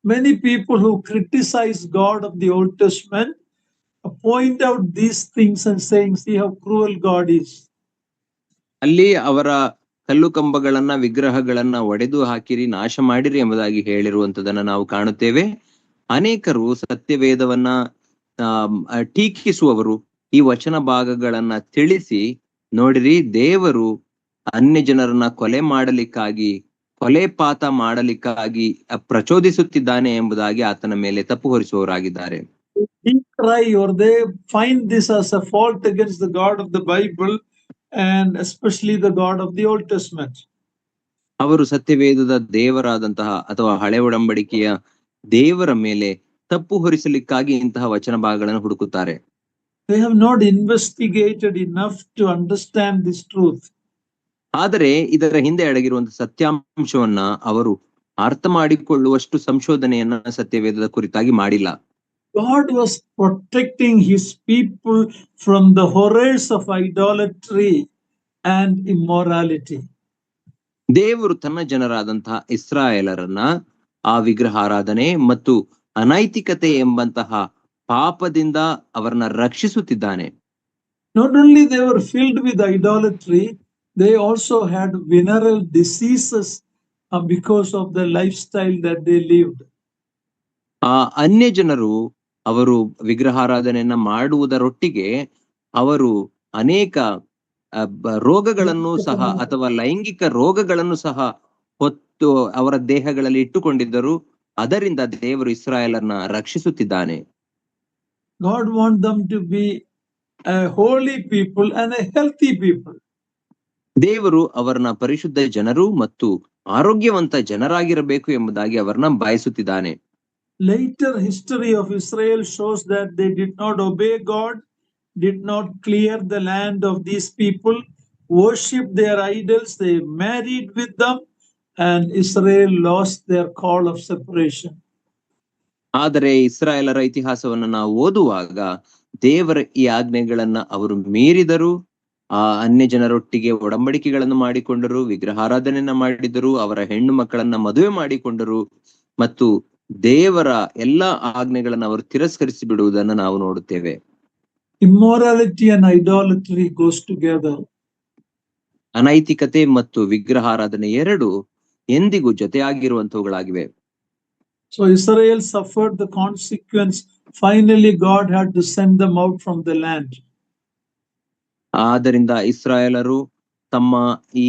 Many people who criticize God of the Old Testament point out these things and saying, see how cruel God is. ಅಲ್ಲಿ ಅವರ ಕಲ್ಲು ಕಂಬಗಳನ್ನ ವಿಗ್ರಹಗಳನ್ನ ಒಡೆದು ಹಾಕಿರಿ, ನಾಶ ಮಾಡಿರಿ ಎಂಬುದಾಗಿ ಹೇಳಿರುವಂತದನ್ನ ನಾವು ಕಾಣುತ್ತೇವೆ. ಅನೇಕರು ಸತ್ಯವೇದವನ್ನ ಟೀಕಿಸುವವರು ಈ ವಚನ ಭಾಗಗಳನ್ನ ತಿಳಿಸಿ, ನೋಡಿರಿ ದೇವರು ಅನ್ಯ ಜನರನ್ನ ಕೊಲೆ ಮಾಡಲಿಕ್ಕಾಗಿ, ಕೊಲೆಪಾತ ಮಾಡಲಿಕ್ಕಾಗಿ ಪ್ರಚೋದಿಸುತ್ತಿದ್ದಾನೆ ಎಂಬುದಾಗಿ ಆತನ ಮೇಲೆ ತಪ್ಪು ಹೊರಿಸುವವರಾಗಿದ್ದಾರೆ. They cry or they find this as a fault against the God of the Bible and especially the God of the Old Testament. ಅವರು ಸತ್ಯವೇದದ ದೇವರಾದಂತಹ ಅಥವಾ ಹಳೆ ಒಡಂಬಡಿಕೆಯ ದೇವರ ಮೇಲೆ ತಪ್ಪು ಹೊರಿಸಲಿಕ್ಕಾಗಿ ಇಂತಹ ವಚನ ಭಾಗಗಳನ್ನು ಹುಡುಕುತ್ತಾರೆ. They have not investigated enough to understand this truth. ಆದರೆ ಇದರ ಹಿಂದೆ ಅಡಗಿರುವಂತಹ ಸತ್ಯಾಂಶವನ್ನ ಅವರು ಅರ್ಥ ಮಾಡಿಕೊಳ್ಳುವಷ್ಟು ಸಂಶೋಧನೆಯನ್ನ ಸತ್ಯವೇದದ ಕುರಿತಾಗಿ ಮಾಡಿಲ್ಲ. God was protecting his people from the horrors of idolatry and immorality. ದೇವರು ತನ್ನ ಜನರಾದಂತಹ ಇಸ್ರಾಯೇಲರನ್ನ ಆ ವಿಗ್ರಹ ಆರಾಧನೆ ಮತ್ತು ಅನೈತಿಕತೆ ಎಂಬಂತಹ ಪಾಪದಿಂದ ಅವರನ್ನ ರಕ್ಷಿಸುತ್ತಿದ್ದಾನೆ. Not only they were filled with idolatry, they also had venereal diseases because of the lifestyle that they lived. ಆ ಅನ್ಯ ಜನರು ಅವರು ವಿಗ್ರಹಾರಾಧನೆಯನ್ನ ಮಾಡುವುದರೊಟ್ಟಿಗೆ ಅವರು ಅನೇಕ ರೋಗಗಳನ್ನು ಸಹ ಅಥವಾ ಲೈಂಗಿಕ ರೋಗಗಳನ್ನು ಸಹ ಹೊತ್ತು ಅವರ ದೇಹಗಳಲ್ಲಿ ಇಟ್ಟುಕೊಂಡಿದ್ದರು. ಅದರಿಂದ ದೇವರು ಇಸ್ರಾಯೇಲರನ್ನ ರಕ್ಷಿಸುತ್ತಿದ್ದಾನೆ. God wants them to be a holy people and a healthy people. ದೇವರು ಅವರನ್ನ ಪರಿಶುದ್ಧ ಜನರು ಮತ್ತು ಆರೋಗ್ಯವಂತ ಜನರಾಗಿರಬೇಕು ಎಂಬುದಾಗಿ ಅವರನ್ನ ಬಯಸುತ್ತಿದ್ದಾನೆ. Later history of Israel shows that they did not obey God, did not clear the land of these people, worshipped their idols, they married with them, and Israel lost their call of separation. ಆದರೆ ಇಸ್ರಾಯೇಲರ ಇತಿಹಾಸವನ್ನು ನಾವು ಓದುವಾಗ ದೇವರ ಈ ಆಜ್ಞೆಗಳನ್ನ ಅವರು ಮೀರಿದರು. ಆ ಅನ್ಯ ಜನರೊಟ್ಟಿಗೆ ಒಡಂಬಡಿಕೆಗಳನ್ನು ಮಾಡಿಕೊಂಡರು, ವಿಗ್ರಹಾರಾಧನೆಯನ್ನ ಮಾಡಿದರು, ಅವರ ಹೆಣ್ಣು ಮಕ್ಕಳನ್ನ ಮದುವೆ ಮಾಡಿಕೊಂಡರು ಮತ್ತು ದೇವರ ಎಲ್ಲಾ ಆಜ್ಞೆಗಳನ್ನು ಅವರು ತಿರಸ್ಕರಿಸಿ ಬಿಡುವುದನ್ನು ನಾವು ನೋಡುತ್ತೇವೆ. Immorality and idolatry goes together. ಅನೈತಿಕತೆ ಮತ್ತು ವಿಗ್ರಹಾರಾಧನೆ ಎರಡು ಎಂದಿಗೂ ಜೊತೆಯಾಗಿರುವಂತವುಗಳಾಗಿವೆ. So Israel suffered the consequence. Finally, God had to send them out from the land. ಆದ್ದರಿಂದ ಇಸ್ರಾಯೇಲರು ತಮ್ಮ ಈ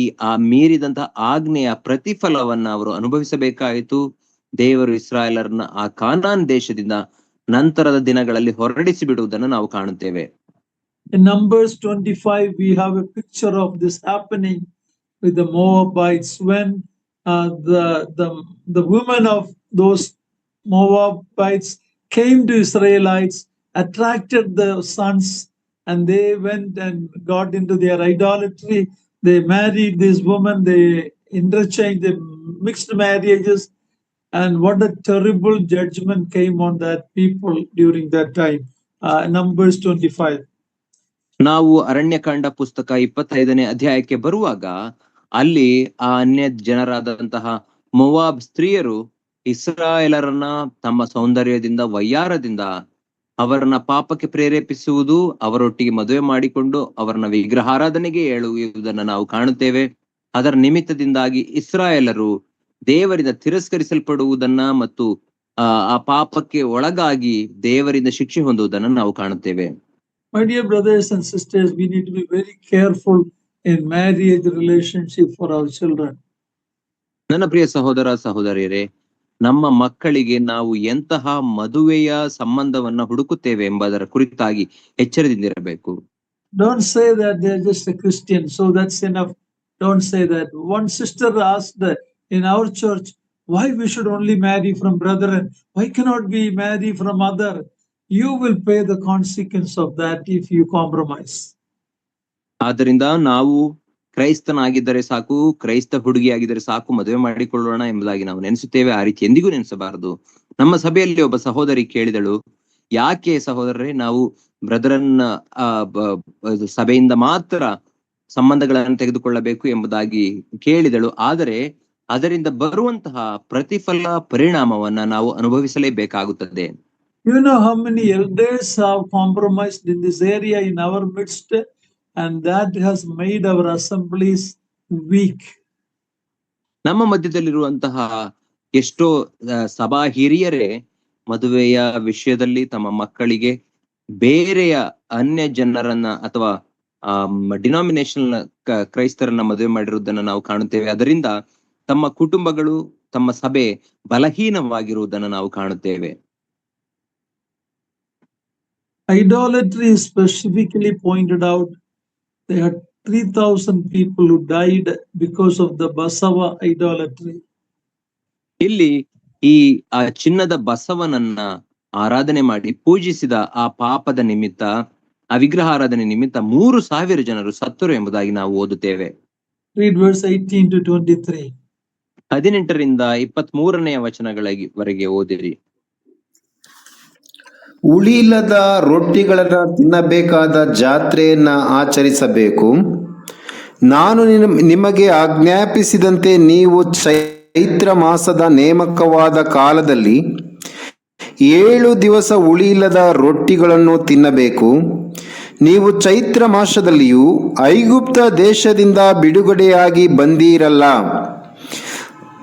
ಮೀರಿದಂತಹ ಆಜ್ಞೆಯ ಪ್ರತಿಫಲವನ್ನ ಅವರು ಅನುಭವಿಸಬೇಕಾಯಿತು. ದೇವರು ಇಸ್ರಾಯೇಲರನ್ನ ಆ ಕಾನಾನ್ ದೇಶದಿಂದ ನಂತರದ ದಿನಗಳಲ್ಲಿ ಹೊರಡಿಸಿ ಬಿಡುವುದನ್ನು ನಾವು ಕಾಣುತ್ತೇವೆ. In Numbers 25, we have a picture of this happening with the Moabites when the women of those Moabites came to Israelites, attracted the sons, and they went and got into their idolatry. They married these women, they interchanged, they mixed marriages, and what a terrible judgment came on that people during that time. Numbers 25. ನಾವು ಅರಣ್ಯಕಾಂಡ ಪುಸ್ತಕ 25ನೇ ಅಧ್ಯಾಯಕ್ಕೆ ಬರುವಾಗ ಅಲ್ಲಿ ಆ ಅನ್ಯ ಜನರಾದಂತಹ ಮೋವಾಬ್ ಸ್ತ್ರೀಯರು ಇಸ್ರಾಯೇಲರನ್ನ ತಮ್ಮ ಸೌಂದರ್ಯದಿಂದ ವಯ್ಯಾರದಿಂದ ಅವರನ್ನ ಪಾಪಕ್ಕೆ ಪ್ರೇರೇಪಿಸುವುದು, ಅವರೊಟ್ಟಿಗೆ ಮದುವೆ ಮಾಡಿಕೊಂಡು ಅವರನ್ನ ವಿಗ್ರಹಾರಾಧನೆಗೆ ಎಳೆಯುವುದನ್ನು ನಾವು ಕಾಣುತ್ತೇವೆ. ಅದರ ನಿಮಿತ್ತದಿಂದಾಗಿ ಇಸ್ರಾಯೇಲರು ದೇವರಿಂದ ತಿರಸ್ಕರಿಸಲ್ಪಡುವುದನ್ನ ಮತ್ತು ಆ ಪಾಪಕ್ಕೆ ಒಳಗಾಗಿ ದೇವರಿಂದ ಶಿಕ್ಷೆ ಹೊಂದುವುದನ್ನು ನಾವು ಕಾಣುತ್ತೇವೆ. My dear brothers and sisters, we need to be very careful in marriage relationship for our children. ನನ್ನ ಪ್ರಿಯ ಸಹೋದರ ಸಹೋದರಿಯರೇ, ನಮ್ಮ ಮಕ್ಕಳಿಗೆ ನಾವು ಎಂತಹ ಮದುವೆಯ ಸಂಬಂಧವನ್ನ ಹುಡುಕುತ್ತೇವೆ ಎಂಬುದರ ಕುರಿತಾಗಿ ಎಚ್ಚರದಿಂದಿರಬೇಕು. Don't say that they're just a Christian, so that's enough. Don't say that. One sister asked in our church, why we should only marry from brethren? Why cannot we marry from other? You will pay the consequence of that if you compromise. ಆದ್ದರಿಂದ ನಾವು ಕ್ರೈಸ್ತನಾಗಿದ್ದರೆ ಸಾಕು, ಕ್ರೈಸ್ತ ಹುಡುಗಿಯಾಗಿದ್ದರೆ ಸಾಕು, ಮದುವೆ ಮಾಡಿಕೊಳ್ಳೋಣ ಎಂಬುದಾಗಿ ನಾವು ನೆನೆಸುತ್ತೇವೆ. ಆ ರೀತಿ ಎಂದಿಗೂ ನೆನೆಸಬಾರದು. ನಮ್ಮ ಸಭೆಯಲ್ಲಿ ಒಬ್ಬ ಸಹೋದರಿ ಕೇಳಿದಳು, ಯಾಕೆ ಸಹೋದರರೇ ನಾವು ಬ್ರದರನ್ ಸಭೆಯಿಂದ ಮಾತ್ರ ಸಂಬಂಧಗಳನ್ನು ತೆಗೆದುಕೊಳ್ಳಬೇಕು ಎಂಬುದಾಗಿ ಕೇಳಿದಳು. ಆದರೆ ಅದರಿಂದ ಬರುವಂತಹ ಪ್ರತಿಫಲ ಪರಿಣಾಮವನ್ನ ನಾವು ಅನುಭವಿಸಲೇಬೇಕಾಗುತ್ತದೆ. You know how many elders have compromised in this area in our midst, and that has made our assemblies weak. ನಮ್ಮ ಮಧ್ಯದಲ್ಲಿರುವಂತಹ ಎಷ್ಟೋ ಸಭಾ ಹಿರಿಯರೇ ಮದುವೆಯ ವಿಷಯದಲ್ಲಿ ತಮ್ಮ ಮಕ್ಕಳಿಗೆ ಬೇರೆಯ ಅನ್ಯ ಜನರನ್ನ ಅಥವಾ ಡಿನಾಮಿನೇಷನ್ ಕ್ರೈಸ್ತರನ್ನ ಮದುವೆ ಮಾಡಿರುವುದನ್ನು ನಾವು ಕಾಣುತ್ತೇವೆ. ಅದರಿಂದ ತಮ್ಮ ಕುಟುಂಬಗಳು, ತಮ್ಮ ಸಭೆ ಬಲಹೀನವಾಗಿರುವುದನ್ನು ನಾವು ಕಾಣುತ್ತೇವೆ. Idolatry is specifically pointed out. There are 3,000 people who died because of the Basava idolatry. ಇಲ್ಲಿ ಈ ಚಿನ್ನದ ಬಸವನನ್ನ ಆರಾಧನೆ ಮಾಡಿ ಪೂಜಿಸಿದ ಆ ಪಾಪದ ನಿಮಿತ್ತ, ಆ ವಿಗ್ರಹಾರಾಧನೆ ನಿಮಿತ್ತ 3,000 ಜನರು ಸತ್ತರು ಎಂಬುದಾಗಿ ನಾವು ಓದುತ್ತೇವೆ. Read verse 18 to 23. 18ರಿಂದ 23ನೇ ವಚನಗಳವರೆಗೆ ಓದಿರಿ. ಉಳಿಲ್ಲದ ರೊಟ್ಟಿಗಳನ್ನ ತಿನ್ನಬೇಕಾದ ಜಾತ್ರೆಯನ್ನ ಆಚರಿಸಬೇಕು. ನಾನು ನಿಮಗೆ ಆಜ್ಞಾಪಿಸಿದಂತೆ ನೀವು ಚೈತ್ರ ಮಾಸದ ನೇಮಕವಾದ ಕಾಲದಲ್ಲಿ 7 ದಿವಸ ಉಳಿಯಿಲ್ಲದ ರೊಟ್ಟಿಗಳನ್ನು ತಿನ್ನಬೇಕು. ನೀವು ಚೈತ್ರ ಮಾಸದಲ್ಲಿಯೂ ಐಗುಪ್ತ ದೇಶದಿಂದ ಬಿಡುಗಡೆಯಾಗಿ ಬಂದೀರಲ್ಲ.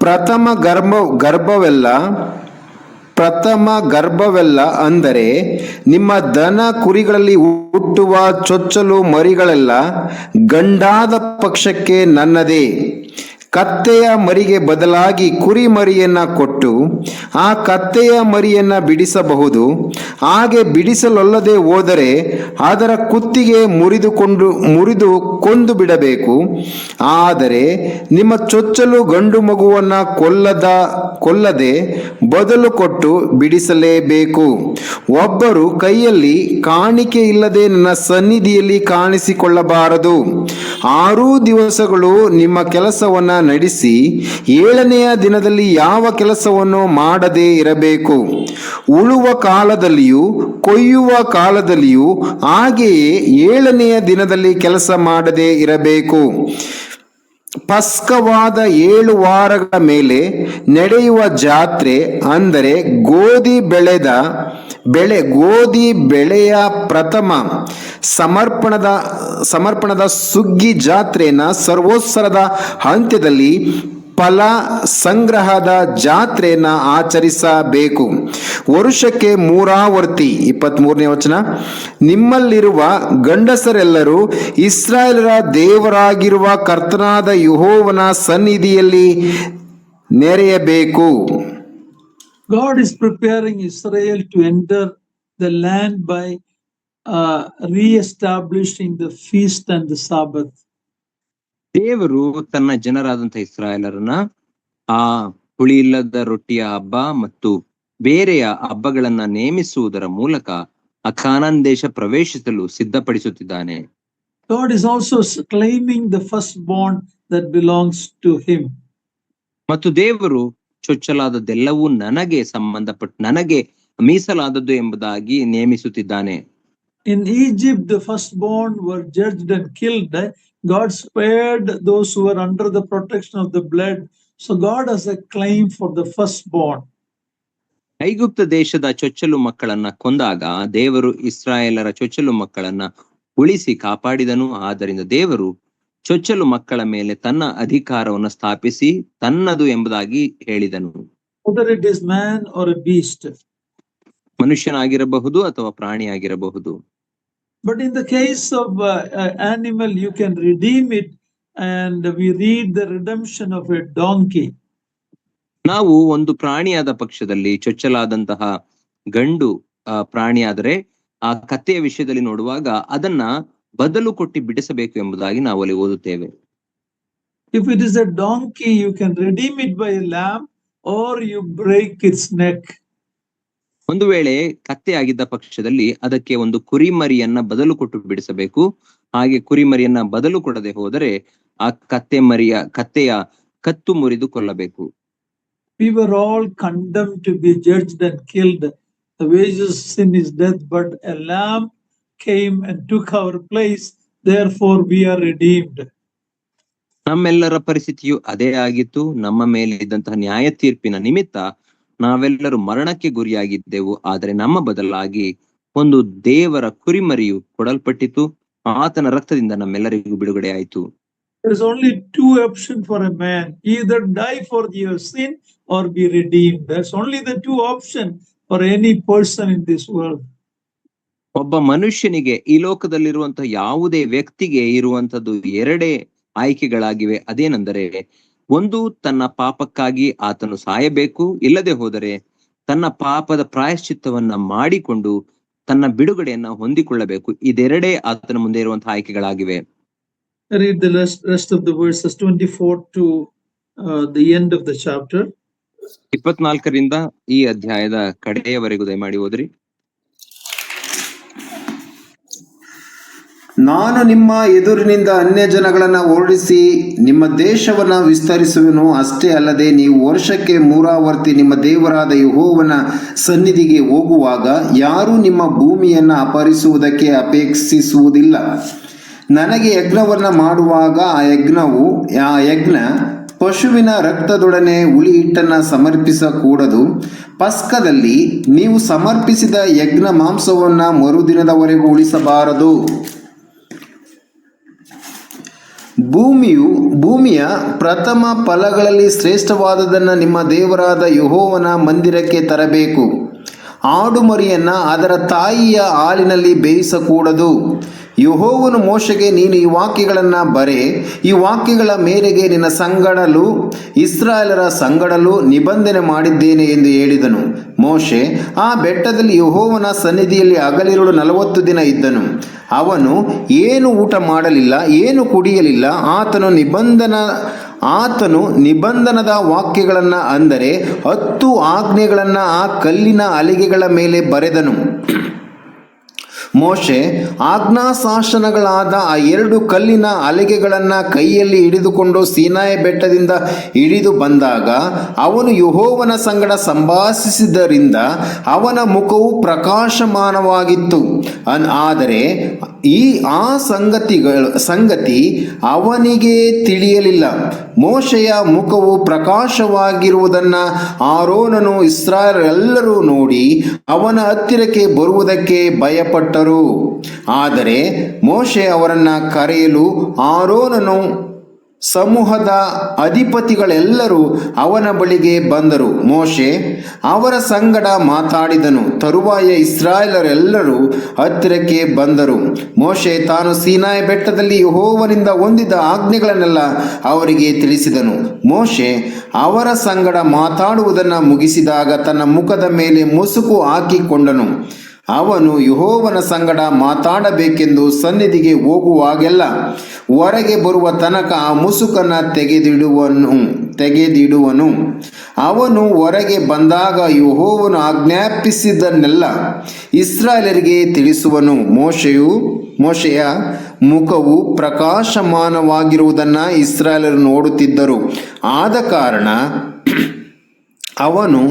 ಪ್ರಥಮ ಗರ್ಭವೆಲ್ಲ ಅಂದರೆ ನಿಮ್ಮ ದನ ಕುರಿಗಳಲ್ಲಿ ಹುಟ್ಟುವ ಚೊಚ್ಚಲು ಮರಿಗಳೆಲ್ಲ ಗಂಡಾದ ಪಕ್ಷಕ್ಕೆ ನನ್ನದೇ. ಕತ್ತೆಯ ಮರಿಗೆ ಬದಲಾಗಿ ಕುರಿ ಮರಿಯನ್ನ ಕೊಟ್ಟು ಆ ಕತ್ತೆಯ ಮರಿಯನ್ನ ಬಿಡಿಸಬಹುದು. ಹಾಗೆ ಬಿಡಿಸಲೊಲ್ಲದೆ ಹೋದರೆ ಅದರ ಕುತ್ತಿಗೆ ಮುರಿದು ಕೊಂದು ಬಿಡಬೇಕು. ಆದರೆ ನಿಮ್ಮ ಚೊಚ್ಚಲು ಗಂಡು ಮಗುವನ್ನ ಕೊಲ್ಲದೆ ಬದಲು ಕೊಟ್ಟು ಬಿಡಿಸಲೇಬೇಕು. ಒಬ್ಬರು ಕೈಯಲ್ಲಿ ಕಾಣಿಕೆ ಇಲ್ಲದೆ ನನ್ನ ಸನ್ನಿಧಿಯಲ್ಲಿ ಕಾಣಿಸಿಕೊಳ್ಳಬಾರದು. 6 ದಿವಸಗಳು ನಿಮ್ಮ ಕೆಲಸವನ್ನ ನಡೆಸಿ 7ನೆಯ ದಿನದಲ್ಲಿ ಯಾವ ಕೆಲಸವನ್ನು ಮಾಡದೇ ಇರಬೇಕು. ಉಳುವ ಕಾಲದಲ್ಲಿಯೂ ಕೊಯ್ಯುವ ಕಾಲದಲ್ಲಿಯೂ ಹಾಗೆಯೇ 7ನೆಯ ದಿನದಲ್ಲಿ ಕೆಲಸ ಮಾಡದೇ ಇರಬೇಕು. ಪಸ್ಕವಾದ 7 ವಾರಗಳ ಮೇಲೆ ನಡೆಯುವ ಜಾತ್ರೆ ಅಂದರೆ ಗೋಧಿ ಬೆಳೆಯ ಪ್ರಥಮ ಸಮರ್ಪಣದ ಸುಗ್ಗಿ ಜಾತ್ರೆನ ಸರ್ವೋತ್ಸವದ ಅಂತ್ಯದಲ್ಲಿ ಫಲ ಸಂಗ್ರಹದ ಜಾತ್ರೆಯನ್ನ ಆಚರಿಸಬೇಕು. ವರುಷಕ್ಕೆ 3 ಆವರ್ತಿ. 23ನೇ ವಚನ. ನಿಮ್ಮಲ್ಲಿರುವ ಗಂಡಸರೆಲ್ಲರೂ ಇಸ್ರಾಯೇಲರ ದೇವರಾಗಿರುವ ಕರ್ತನಾದ ಯೆಹೋವನ ಸನ್ನಿಧಿಯಲ್ಲಿ ನೆರೆಯಬೇಕು. God is preparing Israel to enter the land by re-establishing the feast and the Sabbath. ದೇವರು ತನ್ನ ಜನರಾದಂಥ ಇಸ್ರಾಯೇಲರನ್ನ ಆ ಹುಳಿಯಿಲ್ಲದ ರೊಟ್ಟಿಯ ಹಬ್ಬ ಮತ್ತು ಬೇರೆಯ ಹಬ್ಬಗಳನ್ನ ನೇಮಿಸುವುದರ ಮೂಲಕ ಆ ಕಾನಾನ್ ದೇಶ ಪ್ರವೇಶಿಸಲು ಸಿದ್ಧಪಡಿಸುತ್ತಿದ್ದಾನೆ. God is also claiming the firstborn that belongs to him. ಮತ್ತು ದೇವರು ಚೊಚ್ಚಲಾದದ್ದೆಲ್ಲವೂ ನನಗೆ ಮೀಸಲಾದದ್ದು ಎಂಬುದಾಗಿ ನೇಮಿಸುತ್ತಿದ್ದಾನೆ. In Egypt, the firstborn were judged and killed. God spared those who were under the protection of the blood. So God has a claim for the firstborn. ಐಗುಪ್ತ ದೇಶದ ಚೊಚ್ಚಲು ಮಕ್ಕಳನ್ನ ಕೊಂದಾಗ ದೇವರು ಇಸ್ರಾಯೇಲರ ಚೊಚ್ಚಲು ಮಕ್ಕಳನ್ನ ಉಳಿಸಿ ಕಾಪಾಡಿದನು. ಆದ್ದರಿಂದ ದೇವರು ಚೊಚ್ಚಲು ಮಕ್ಕಳ ಮೇಲೆ ತನ್ನ ಅಧಿಕಾರವನ್ನು ಸ್ಥಾಪಿಸಿ ತನ್ನದು ಎಂಬುದಾಗಿ ಹೇಳಿದನು. Whether it is man or a beast. ಮನುಷ್ಯನಾಗಿರಬಹುದು ಅಥವಾ ಪ್ರಾಣಿಯಾಗಿರಬಹುದು. But in the case of animal, you can redeem it, and we read the redemption of a donkey. ನಾವು ಒಂದು ಪ್ರಾಣಿಯಾದ ಪಕ್ಷದಲ್ಲಿ ಚೊಚ್ಚಲಾದಂತಹ ಗಂಡು ಪ್ರಾಣಿಯಾದರೆ ಆ ಕಥೆಯ ವಿಷಯದಲ್ಲಿ ನೋಡುವಾಗ ಅದನ್ನ ಬದಲು ಕೊಟ್ಟು ಬಿಡಿಸಬೇಕು ಎಂಬುದಾಗಿ ನಾವು ಅಲ್ಲಿ ಓದುತ್ತೇವೆ. If it is a donkey, you can redeem it by a lamb or you break its neck. ಒಂದು ವೇಳೆ ಕತ್ತೆಯಾಗಿದ್ದ ಪಕ್ಷದಲ್ಲಿ ಅದಕ್ಕೆ ಒಂದು ಕುರಿಮರಿಯನ್ನ ಬದಲು ಕೊಟ್ಟು ಬಿಡಿಸಬೇಕು. ಹಾಗೆ ಕುರಿಮರಿಯನ್ನ ಬದಲು ಕೊಡದೆ ಹೋದರೆ ಆ ಕತ್ತೆಯ ಕತ್ತು ಮುರಿದು ಕೊಲ್ಲಬೇಕು. We were all condemned to be judged and killed. The wages of sin is death, but a lamb came and took our place. Therefore we are redeemed. ನಮ್ಮೆಲ್ಲರ ಪರಿಸ್ಥಿತಿಯು ಅದೇ ಆಗಿತ್ತು. ನಮ್ಮ ಮೇಲೆ ಇದ್ದಂತಹ ನ್ಯಾಯ ತೀರ್ಪಿನ ನಿಮಿತ್ತ ನಾವೆಲ್ಲರೂ ಮರಣಕ್ಕೆ ಗುರಿಯಾಗಿದ್ದೆವು. ಆದರೆ ನಮ್ಮ ಬದಲಾಗಿ ಒಂದು ದೇವರ ಕುರಿಮರಿಯು ಕೊಡಲ್ಪಟ್ಟಿತು. ಆತನ ರಕ್ತದಿಂದ ನಮ್ಮೆಲ್ಲರಿಗೂ ಬಿಡುಗಡೆ ಆಯಿತು. There is only 2 options for a man: either die for your sin or be redeemed. That's only the 2 options for any person in this world. ಒಬ್ಬ ಮನುಷ್ಯನಿಗೆ ಈ ಲೋಕದಲ್ಲಿರುವಂತಹ ಯಾವುದೇ ವ್ಯಕ್ತಿಗೆ ಇರುವಂತದ್ದು 2 ಆಯ್ಕೆಗಳಾಗಿವೆ. ಅದೇನೆಂದರೆ, ಒಂದು ತನ್ನ ಪಾಪಕ್ಕಾಗಿ ಆತನು ಸಾಯಬೇಕು, ಇಲ್ಲದೆ ಹೋದರೆ ತನ್ನ ಪಾಪದ ಪ್ರಾಯಶ್ಚಿತ್ತವನ್ನ ಮಾಡಿಕೊಂಡು ತನ್ನ ಬಿಡುಗಡೆಯನ್ನ ಹೊಂದಿಕೊಳ್ಳಬೇಕು. ಇದೆರಡೇ ಆತನ ಮುಂದೆ ಇರುವಂತಹ ಆಯ್ಕೆಗಳಾಗಿವೆ. Read the rest of the verses 24 to the end of the chapter. 24ರಿಂದ ಈ ಅಧ್ಯಾಯದ ಕಡೆಯವರೆಗೂ ದಯಮಾಡಿ ಓದ್ರಿ. ನಾನು ನಿಮ್ಮ ಎದುರಿನಿಂದ ಅನ್ಯ ಜನಗಳನ್ನ ಓಡಿಸಿ ನಿಮ್ಮ ದೇಶವನ್ನ ವಿಸ್ತರಿಸುವೆನು. ಅಷ್ಟೇ ಅಲ್ಲದೆ ನೀವು ವರ್ಷಕ್ಕೆ 3 ಆವರ್ತಿ ನಿಮ್ಮ ದೇವರಾದ ಯೆಹೋವನ ಸನ್ನಿಧಿಗೆ ಹೋಗುವಾಗ ಯಾರೂ ನಿಮ್ಮ ಭೂಮಿಯನ್ನ ಅಪಹರಿಸುವುದಕ್ಕೆ ಅಪೇಕ್ಷಿಸುವುದಿಲ್ಲ. ನನಗೆ ಯಜ್ಞವನ್ನ ಮಾಡುವಾಗ ಆ ಯಜ್ಞ ಪಶುವಿನ ರಕ್ತದೊಡನೆ ಹುಳಿ ಹಿಟ್ಟನ್ನ ಸಮರ್ಪಿಸಕೂಡದು. ಪಸ್ಕದಲ್ಲಿ ನೀವು ಸಮರ್ಪಿಸಿದ ಯಜ್ಞ ಮಾಂಸವನ್ನ ಮರುದಿನದವರೆಗೂ ಉಳಿಸಬಾರದು. ಭೂಮಿಯ ಪ್ರಥಮ ಫಲಗಳಲ್ಲಿ ಶ್ರೇಷ್ಠವಾದದನ್ನು ನಿಮ್ಮ ದೇವರಾದ ಯೆಹೋವನ ಮಂದಿರಕ್ಕೆ ತರಬೇಕು. ಆಡು ಮರಿಯನ್ನು ಅದರ ತಾಯಿಯ ಹಾಲಿನಲ್ಲಿ ಬೇಯಿಸಕೂಡದು. ಯೆಹೋವನು ಮೋಶೆಗೆ, ನೀನು ಈ ವಾಕ್ಯಗಳನ್ನು ಬರೆ. ಈ ವಾಕ್ಯಗಳ ಮೇರೆಗೆ ನಿನ್ನ ಸಂಗಡಲೂ ಇಸ್ರಾಯೇಲರ ಸಂಗಡಲೂ ನಿಬಂಧನೆ ಮಾಡಿದ್ದೇನೆ ಎಂದು ಹೇಳಿದನು. ಮೋಶೆ ಆ ಬೆಟ್ಟದಲ್ಲಿ ಯೆಹೋವನ ಸನ್ನಿಧಿಯಲ್ಲಿ ಹಗಲಿರುಳು 40 ದಿನ ಇದ್ದನು. ಅವನು ಏನು ಊಟ ಮಾಡಲಿಲ್ಲ, ಏನು ಕುಡಿಯಲಿಲ್ಲ. ಆತನು ನಿಬಂಧನದ ವಾಕ್ಯಗಳನ್ನು, ಅಂದರೆ 10 ಆಜ್ಞೆಗಳನ್ನು ಆ ಕಲ್ಲಿನ ಹಲಿಗೆಗಳ ಮೇಲೆ ಬರೆದನು. ಮೋಶೆ ಆಜ್ಞಾಶಾಸನಗಳಾದ ಆ 2 ಕಲ್ಲಿನ ಹಲಿಗೆಗಳನ್ನು ಕೈಯಲ್ಲಿ ಹಿಡಿದುಕೊಂಡು ಸೀನಾಯಿ ಬೆಟ್ಟದಿಂದ ಇಳಿದು ಬಂದಾಗ ಅವನು ಯೆಹೋವನ ಸಂಗಡ ಸಂಭಾಷಿಸಿದ್ದರಿಂದ ಅವನ ಮುಖವು ಪ್ರಕಾಶಮಾನವಾಗಿತ್ತು. ಆದರೆ ಆ ಸಂಗತಿ ಅವನಿಗೆ ತಿಳಿಯಲಿಲ್ಲ. ಮೋಶೆಯ ಮುಖವು ಪ್ರಕಾಶವಾಗಿರುವುದನ್ನು ಆರೋನನು ಇಸ್ರಾಯೇಲರೆಲ್ಲರೂ ನೋಡಿ ಅವನ ಹತ್ತಿರಕ್ಕೆ ಬರುವುದಕ್ಕೆ ಭಯಪಟ್ಟರು. ಆದರೆ ಮೋಶೆ ಅವರನ್ನು ಕರೆಯಲು ಆರೋನನು ಸಮೂಹದ ಅಧಿಪತಿಗಳೆಲ್ಲರೂ ಅವನ ಬಳಿಗೆ ಬಂದರು. ಮೋಶೆ ಅವರ ಸಂಗಡ ಮಾತಾಡಿದನು. ತರುವಾಯ ಇಸ್ರಾಯೇಲರೆಲ್ಲರೂ ಹತ್ತಿರಕ್ಕೆ ಬಂದರು. ಮೋಶೆ ತಾನು ಸೀನಾಯಿ ಬೆಟ್ಟದಲ್ಲಿ ಯೆಹೋವನಿಂದ ಹೊಂದಿದ ಆಜ್ಞೆಗಳನ್ನೆಲ್ಲ ಅವರಿಗೆ ತಿಳಿಸಿದನು. ಮೋಶೆ ಅವರ ಸಂಗಡ ಮಾತಾಡುವುದನ್ನು ಮುಗಿಸಿದಾಗ ತನ್ನ ಮುಖದ ಮೇಲೆ ಮುಸುಕು ಹಾಕಿಕೊಂಡನು. ಅವನು ಯೆಹೋವನ ಸಂಗಡ ಮಾತಾಡಬೇಕೆಂದು ಸನ್ನಿಧಿಗೆ ಹೋಗುವಾಗೆಲ್ಲ ಹೊರಗೆ ಬರುವ ತನಕ ಆ ಮುಸುಕನ್ನು ತೆಗೆದಿಡುವನು. ಅವನು ಹೊರಗೆ ಬಂದಾಗ ಯೆಹೋವನು ಆಜ್ಞಾಪಿಸಿದ್ದನ್ನೆಲ್ಲ ಇಸ್ರಾಯೇಲರಿಗೆ ತಿಳಿಸುವನು. ಮೋಶೆಯ ಮುಖವು ಪ್ರಕಾಶಮಾನವಾಗಿರುವುದನ್ನು ಇಸ್ರಾಯೇಲರು ನೋಡುತ್ತಿದ್ದರು. ಆದ ಕಾರಣ ಅವನು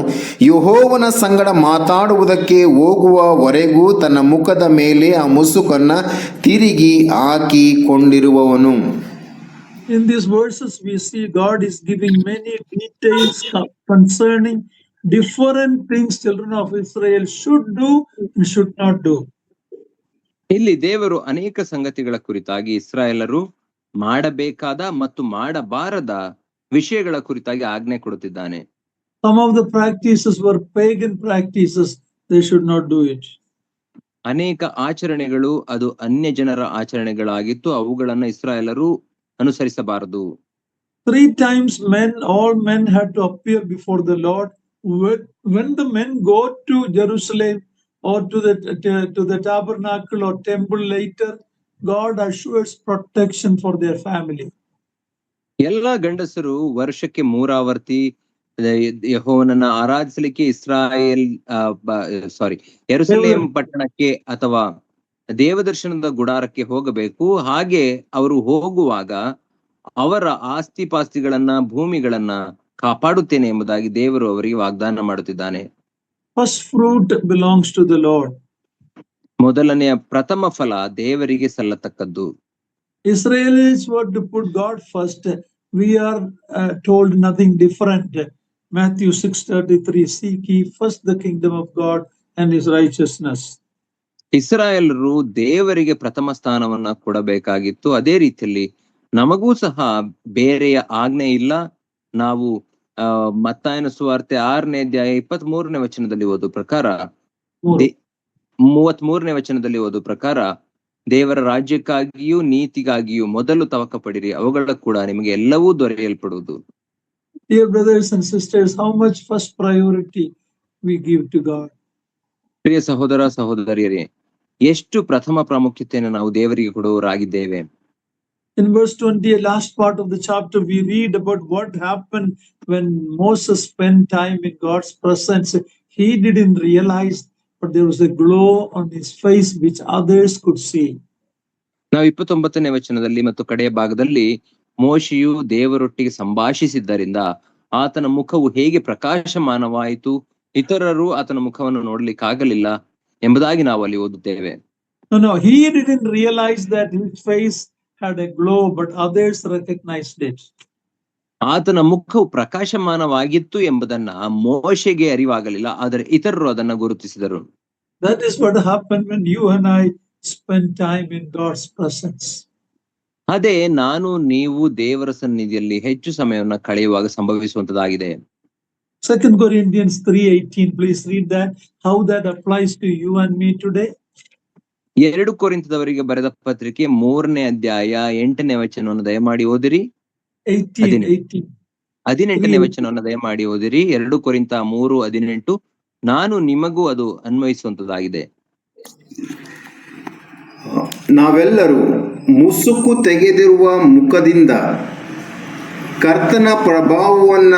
ಯೆಹೋವನ ಸಂಗಡ ಮಾತಾಡುವುದಕ್ಕೆ ಹೋಗುವವರೆಗೂ ತನ್ನ ಮುಖದ ಮೇಲೆ ಆ ಮುಸುಕನ್ನು ತಿರುಗಿ ಹಾಕಿಕೊಂಡಿರುವವನು. In these verses we see God is giving many details concerning different things children of Israel should do and should not do. ಇಲ್ಲಿ ದೇವರು ಅನೇಕ ಸಂಗತಿಗಳ ಕುರಿತಾಗಿ ಇಸ್ರಾಯೇಲರು ಮಾಡಬೇಕಾದ ಮತ್ತು ಮಾಡಬಾರದ ವಿಷಯಗಳ ಕುರಿತಾಗಿ ಆಜ್ಞೆ ಕೊಡುತ್ತಿದ್ದಾನೆ. Some of the practices were pagan practices, they should not do it. ಅನೇಕ ಆಚರಣೆಗಳು ಅದು ಅನ್ಯ ಜನರ ಆಚರಣೆಗಳಾಗಿತ್ತು, ಅವುಗಳನ್ನು ಇಸ್ರಾಯೇಲರು ಅನುಸರಿಸಬಾರದು. 3 times all men had to appear before the Lord. When the men go to Jerusalem or to the tabernacle or temple later, God assures protection for their family. ಎಲ್ಲ ಗಂಡಸರು ವರ್ಷಕ್ಕೆ 3 ಆವರ್ತಿ ಯೆಹೋವನನ್ನ ಆರಾಧಿಸಲಿಕ್ಕೆ ಯೆರೂಸಲೇಮ್ ಪಟ್ಟಣಕ್ಕೆ ಅಥವಾ ದೇವದರ್ಶನದ ಗುಡಾರಕ್ಕೆ ಹೋಗಬೇಕು. ಹಾಗೆ ಅವರು ಹೋಗುವಾಗ ಅವರ ಆಸ್ತಿ ಪಾಸ್ತಿಗಳನ್ನ, ಭೂಮಿಗಳನ್ನ ಕಾಪಾಡುತ್ತೇನೆ ಎಂಬುದಾಗಿ ದೇವರು ಅವರಿಗೆ ವಾಗ್ದಾನ ಮಾಡುತ್ತಿದ್ದಾನೆ. First fruit belongs to the Lord. ಮೊದಲನೆಯ ಪ್ರಥಮ ಫಲ ದೇವರಿಗೆ ಸಲ್ಲತಕ್ಕದ್ದು. Israelis were to put God first. We are told nothing different. Matthew 6:33, seek ye first the kingdom of God and his righteousness. ಇಸ್ರಾಯೇಲರು ದೇವರಿಗೆ ಪ್ರಥಮ ಸ್ಥಾನವನ್ನ ಕೊಡಬೇಕಾಗಿತ್ತು. ಅದೇ ರೀತಿಯಲ್ಲಿ ನಮಗೂ ಸಹ ಬೇರೆಯ ಆಜ್ಞೆ ಇಲ್ಲ. ನಾವು ಮತ್ತಾಯನ ಸುವಾರ್ತೆ 6ನೇ ಅಧ್ಯಾಯ 23ನೇ ವಚನದಲ್ಲಿ ಓದು ಪ್ರಕಾರ 33ನೇ ವಚನದಲ್ಲಿ ಓದು ಪ್ರಕಾರ ದೇವರ ರಾಜ್ಯಕ್ಕಾಗಿಯೂ ನೀತಿಗಾಗಿಯೂ ಮೊದಲು ತವಕ ಪಡಿರಿ, ಅವುಗಳ ಕೂಡ ನಿಮಗೆ ಎಲ್ಲವೂ ದೊರೆಯಲ್ಪಡುವುದು. Dear brothers and sisters, how much first priority we give to God. ಪ್ರಿಯ ಸಹೋದರ ಸಹೋದರಿಯರೇ, ಎಷ್ಟು ಪ್ರಥಮ ಪ್ರಾಮುಖ್ಯತೆಯನ್ನು ನಾವು ದೇವರಿಗೆ ಕೊಡುವವರಾಗಿದ್ದೇವೆ. In verse 20, last part of the chapter, we read about what happened when Moses spent time in God's presence. He didn't realize, but there was a glow on his face which others could see. ನಾವು 29ನೇ ವಚನದಲ್ಲಿ ಮತ್ತು ಕಡೆಯ ಭಾಗದಲ್ಲಿ ಮೋಶೆಯು ದೇವರೊಟ್ಟಿಗೆ ಸಂಭಾಷಿಸಿದ್ದರಿಂದ ಆತನ ಮುಖವು ಹೇಗೆ ಪ್ರಕಾಶಮಾನವಾಯಿತು, ಇತರರು ಆತನ ಮುಖವನ್ನು ನೋಡ್ಲಿಕ್ಕಾಗಲಿಲ್ಲ ಎಂಬುದಾಗಿ ನಾವು ಅಲ್ಲಿ ಓದುತ್ತೇವೆ. No, he didn't realize that his face had a glow, but others recognized it. ಆತನ ಮುಖವು ಪ್ರಕಾಶಮಾನವಾಗಿತ್ತು ಎಂಬುದನ್ನ ಮೋಶೆಗೆ ಅರಿವಾಗಲಿಲ್ಲ, ಆದರೆ ಇತರರು ಅದನ್ನ ಗುರುತಿಸಿದರು. That is what happened when you and I spend time in God's presence. ಅದೇ ನಾನು ನೀವು ದೇವರ ಸನ್ನಿಧಿಯಲ್ಲಿ ಹೆಚ್ಚು ಸಮಯವನ್ನ ಕಳೆಯುವಾಗ ಸಂಭವಿಸುವಂತದ್ದಾಗಿದೆ. 2 Corinthians 3:18, please read that, how that applies to you and me today. 2 ಕೊರಿಂಥದವರಿಗೆ ಬರೆದ ಪತ್ರಿಕೆ 3ನೇ ಅಧ್ಯಾಯ 8ನೇ ವಚನವನ್ನು ದಯಮಾಡಿ ಓದಿರಿ. 18. 18ನೇ ವಚನವನ್ನು ದಯಮಾಡಿ ಓದಿರಿ. 2 ಕೊರಿಂಥ 3:18. ನಾನು ನಿಮಗೂ ಅದು ಅನ್ವಯಿಸುವಂತದ್ದಾಗಿದೆ. ನಾವೆಲ್ಲರೂ ಮುಸುಕು ತೆಗೆದಿರುವ ಮುಖದಿಂದ ಕರ್ತನ ಪ್ರಭಾವವನ್ನ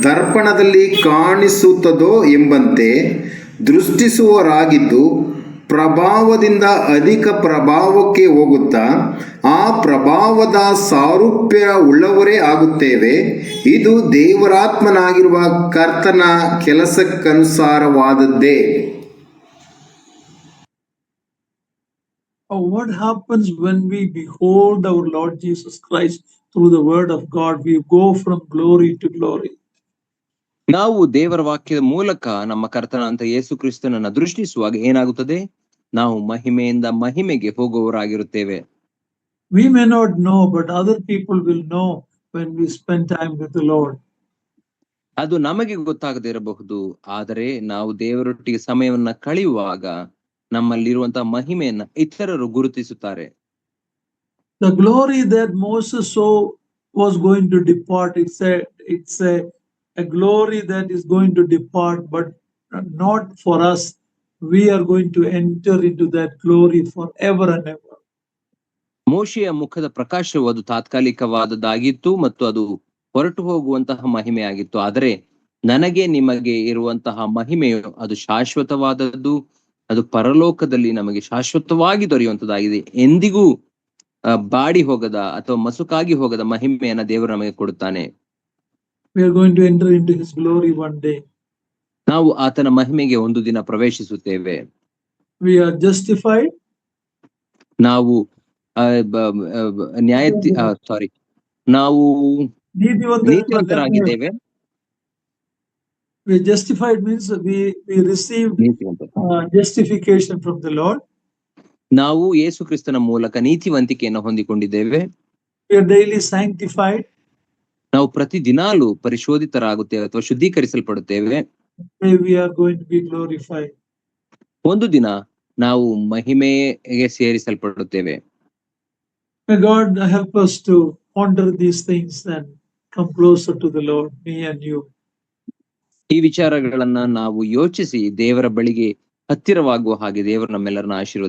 ದರ್ಪಣದಲ್ಲಿ ಕಾಣಿಸುತ್ತದೋ ಎಂಬಂತೆ ದೃಷ್ಟಿಸುವವರಾಗಿದ್ದು ಪ್ರಭಾವದಿಂದ ಅಧಿಕ ಪ್ರಭಾವಕ್ಕೆ ಹೋಗುತ್ತಾ ಆ ಪ್ರಭಾವದ ಸಾರೂಪ್ಯ ಉಳ್ಳವರೇ ಆಗುತ್ತೇವೆ. ಇದು ದೇವರಾತ್ಮನಾಗಿರುವ ಕರ್ತನ ಕೆಲಸಕ್ಕನುಸಾರವಾದದ್ದೇ. What happens when we behold our Lord Jesus Christ through the word of God? We go from glory to glory. ನಾವು ದೇವರ ವಾಕ್ಯದ ಮೂಲಕ ನಮ್ಮ ಕರ್ತನಾದಂತ ಯೇಸು ಕ್ರಿಸ್ತನನ್ನ ದೃಷ್ಟಿಸುವಾಗ ಏನಾಗುತ್ತದೆ? ನಾವು ಮಹಿಮೆಯಿಂದ ಮಹಿಮೆಗೆ ಹೋಗುವವರಾಗಿರುತ್ತೇವೆ. We may not know, but other people will know when we spend time with the Lord. ಅದು ನಮಗೆ ಗೊತ್ತಾಗದೇ ಇರಬಹುದು, ಆದರೆ ನಾವು ದೇವರೊಟ್ಟಿಗೆ ಸಮಯವನ್ನ ಕಳೆಯುವಾಗ ನಮ್ಮಲ್ಲಿರುವಂತಹ ಮಹಿಮೆಯನ್ನ ಇತರರು ಗುರುತಿಸುತ್ತಾರೆ. The glory that Moses saw was going to depart. It's a glory that is going to depart, but not for us. We are going to enter into that glory forever and ever. ಮೋಶೆಯ ಮುಖದ ಪ್ರಕಾಶವು ಅದು ತಾತ್ಕಾಲಿಕವಾದದ್ದಾಗಿತ್ತು ಮತ್ತು ಅದು ಹೊರಟು ಹೋಗುವಂತಹ ಮಹಿಮೆಯಾಗಿತ್ತು. ಆದರೆ ನನಗೆ ನಿಮಗೆ ಇರುವಂತಹ ಮಹಿಮೆಯು ಅದು ಶಾಶ್ವತವಾದದ್ದು. ಅದು ಪರಲೋಕದಲ್ಲಿ ನಮಗೆ ಶಾಶ್ವತವಾಗಿ ದೊರೆಯುವಂತದ್ದಾಗಿದೆ. ಎಂದಿಗೂ ಬಾಡಿ ಹೋಗದ ಅಥವಾ ಮಸುಕಾಗಿ ಹೋಗದ ಮಹಿಮೆಯನ್ನ ದೇವರು ನಮಗೆ ಕೊಡುತ್ತಾನೆ. We are going to enter into his glory one day. ನಾವು ಆತನ ಮಹಿಮೆಗೆ ಒಂದು ದಿನ ಪ್ರವೇಶಿಸುತ್ತೇವೆ. We are justified. ನಾವು ನಾವು ನೀತಿವಂತರಾಗಿದ್ದೇವೆ. We are justified means we received justification from the Lord. ನಾವು ಯೇಸು ಕ್ರಿಸ್ತನ ಮೂಲಕ ನೀತಿವಂತಿಕೆಯನ್ನು ಹೊಂದಿಕೊಂಡಿದ್ದೇವೆ. We are daily sanctified. ನಾವು ಪ್ರತಿದಿನಾಲೂ ಪರಿಶೋಧಿತರಾಗುತ್ತೇವೆ ಅಥವಾ ಶುದ್ಧೀಕರಿಸಲ್ಪಡುತ್ತೇವೆ. We are going to be glorified. ಒಂದು ದಿನ ನಾವು ಮಹಿಮೆಗೆ ಸೇರಿಸಲ್ಪಡುತ್ತೇವೆ. May God help us to ponder these things and come closer to the Lord, me and you. ಈ ವಿಚಾರಗಳನ್ನ ನಾವು ಯೋಚಿಸಿ ದೇವರ ಬಳಿಗೆ ಹತ್ತಿರವಾಗುವ ಹಾಗೆ ದೇವರು ನಮ್ಮೆಲ್ಲರನ್ನ ಆಶೀರ್ವದಿಸಲಿ.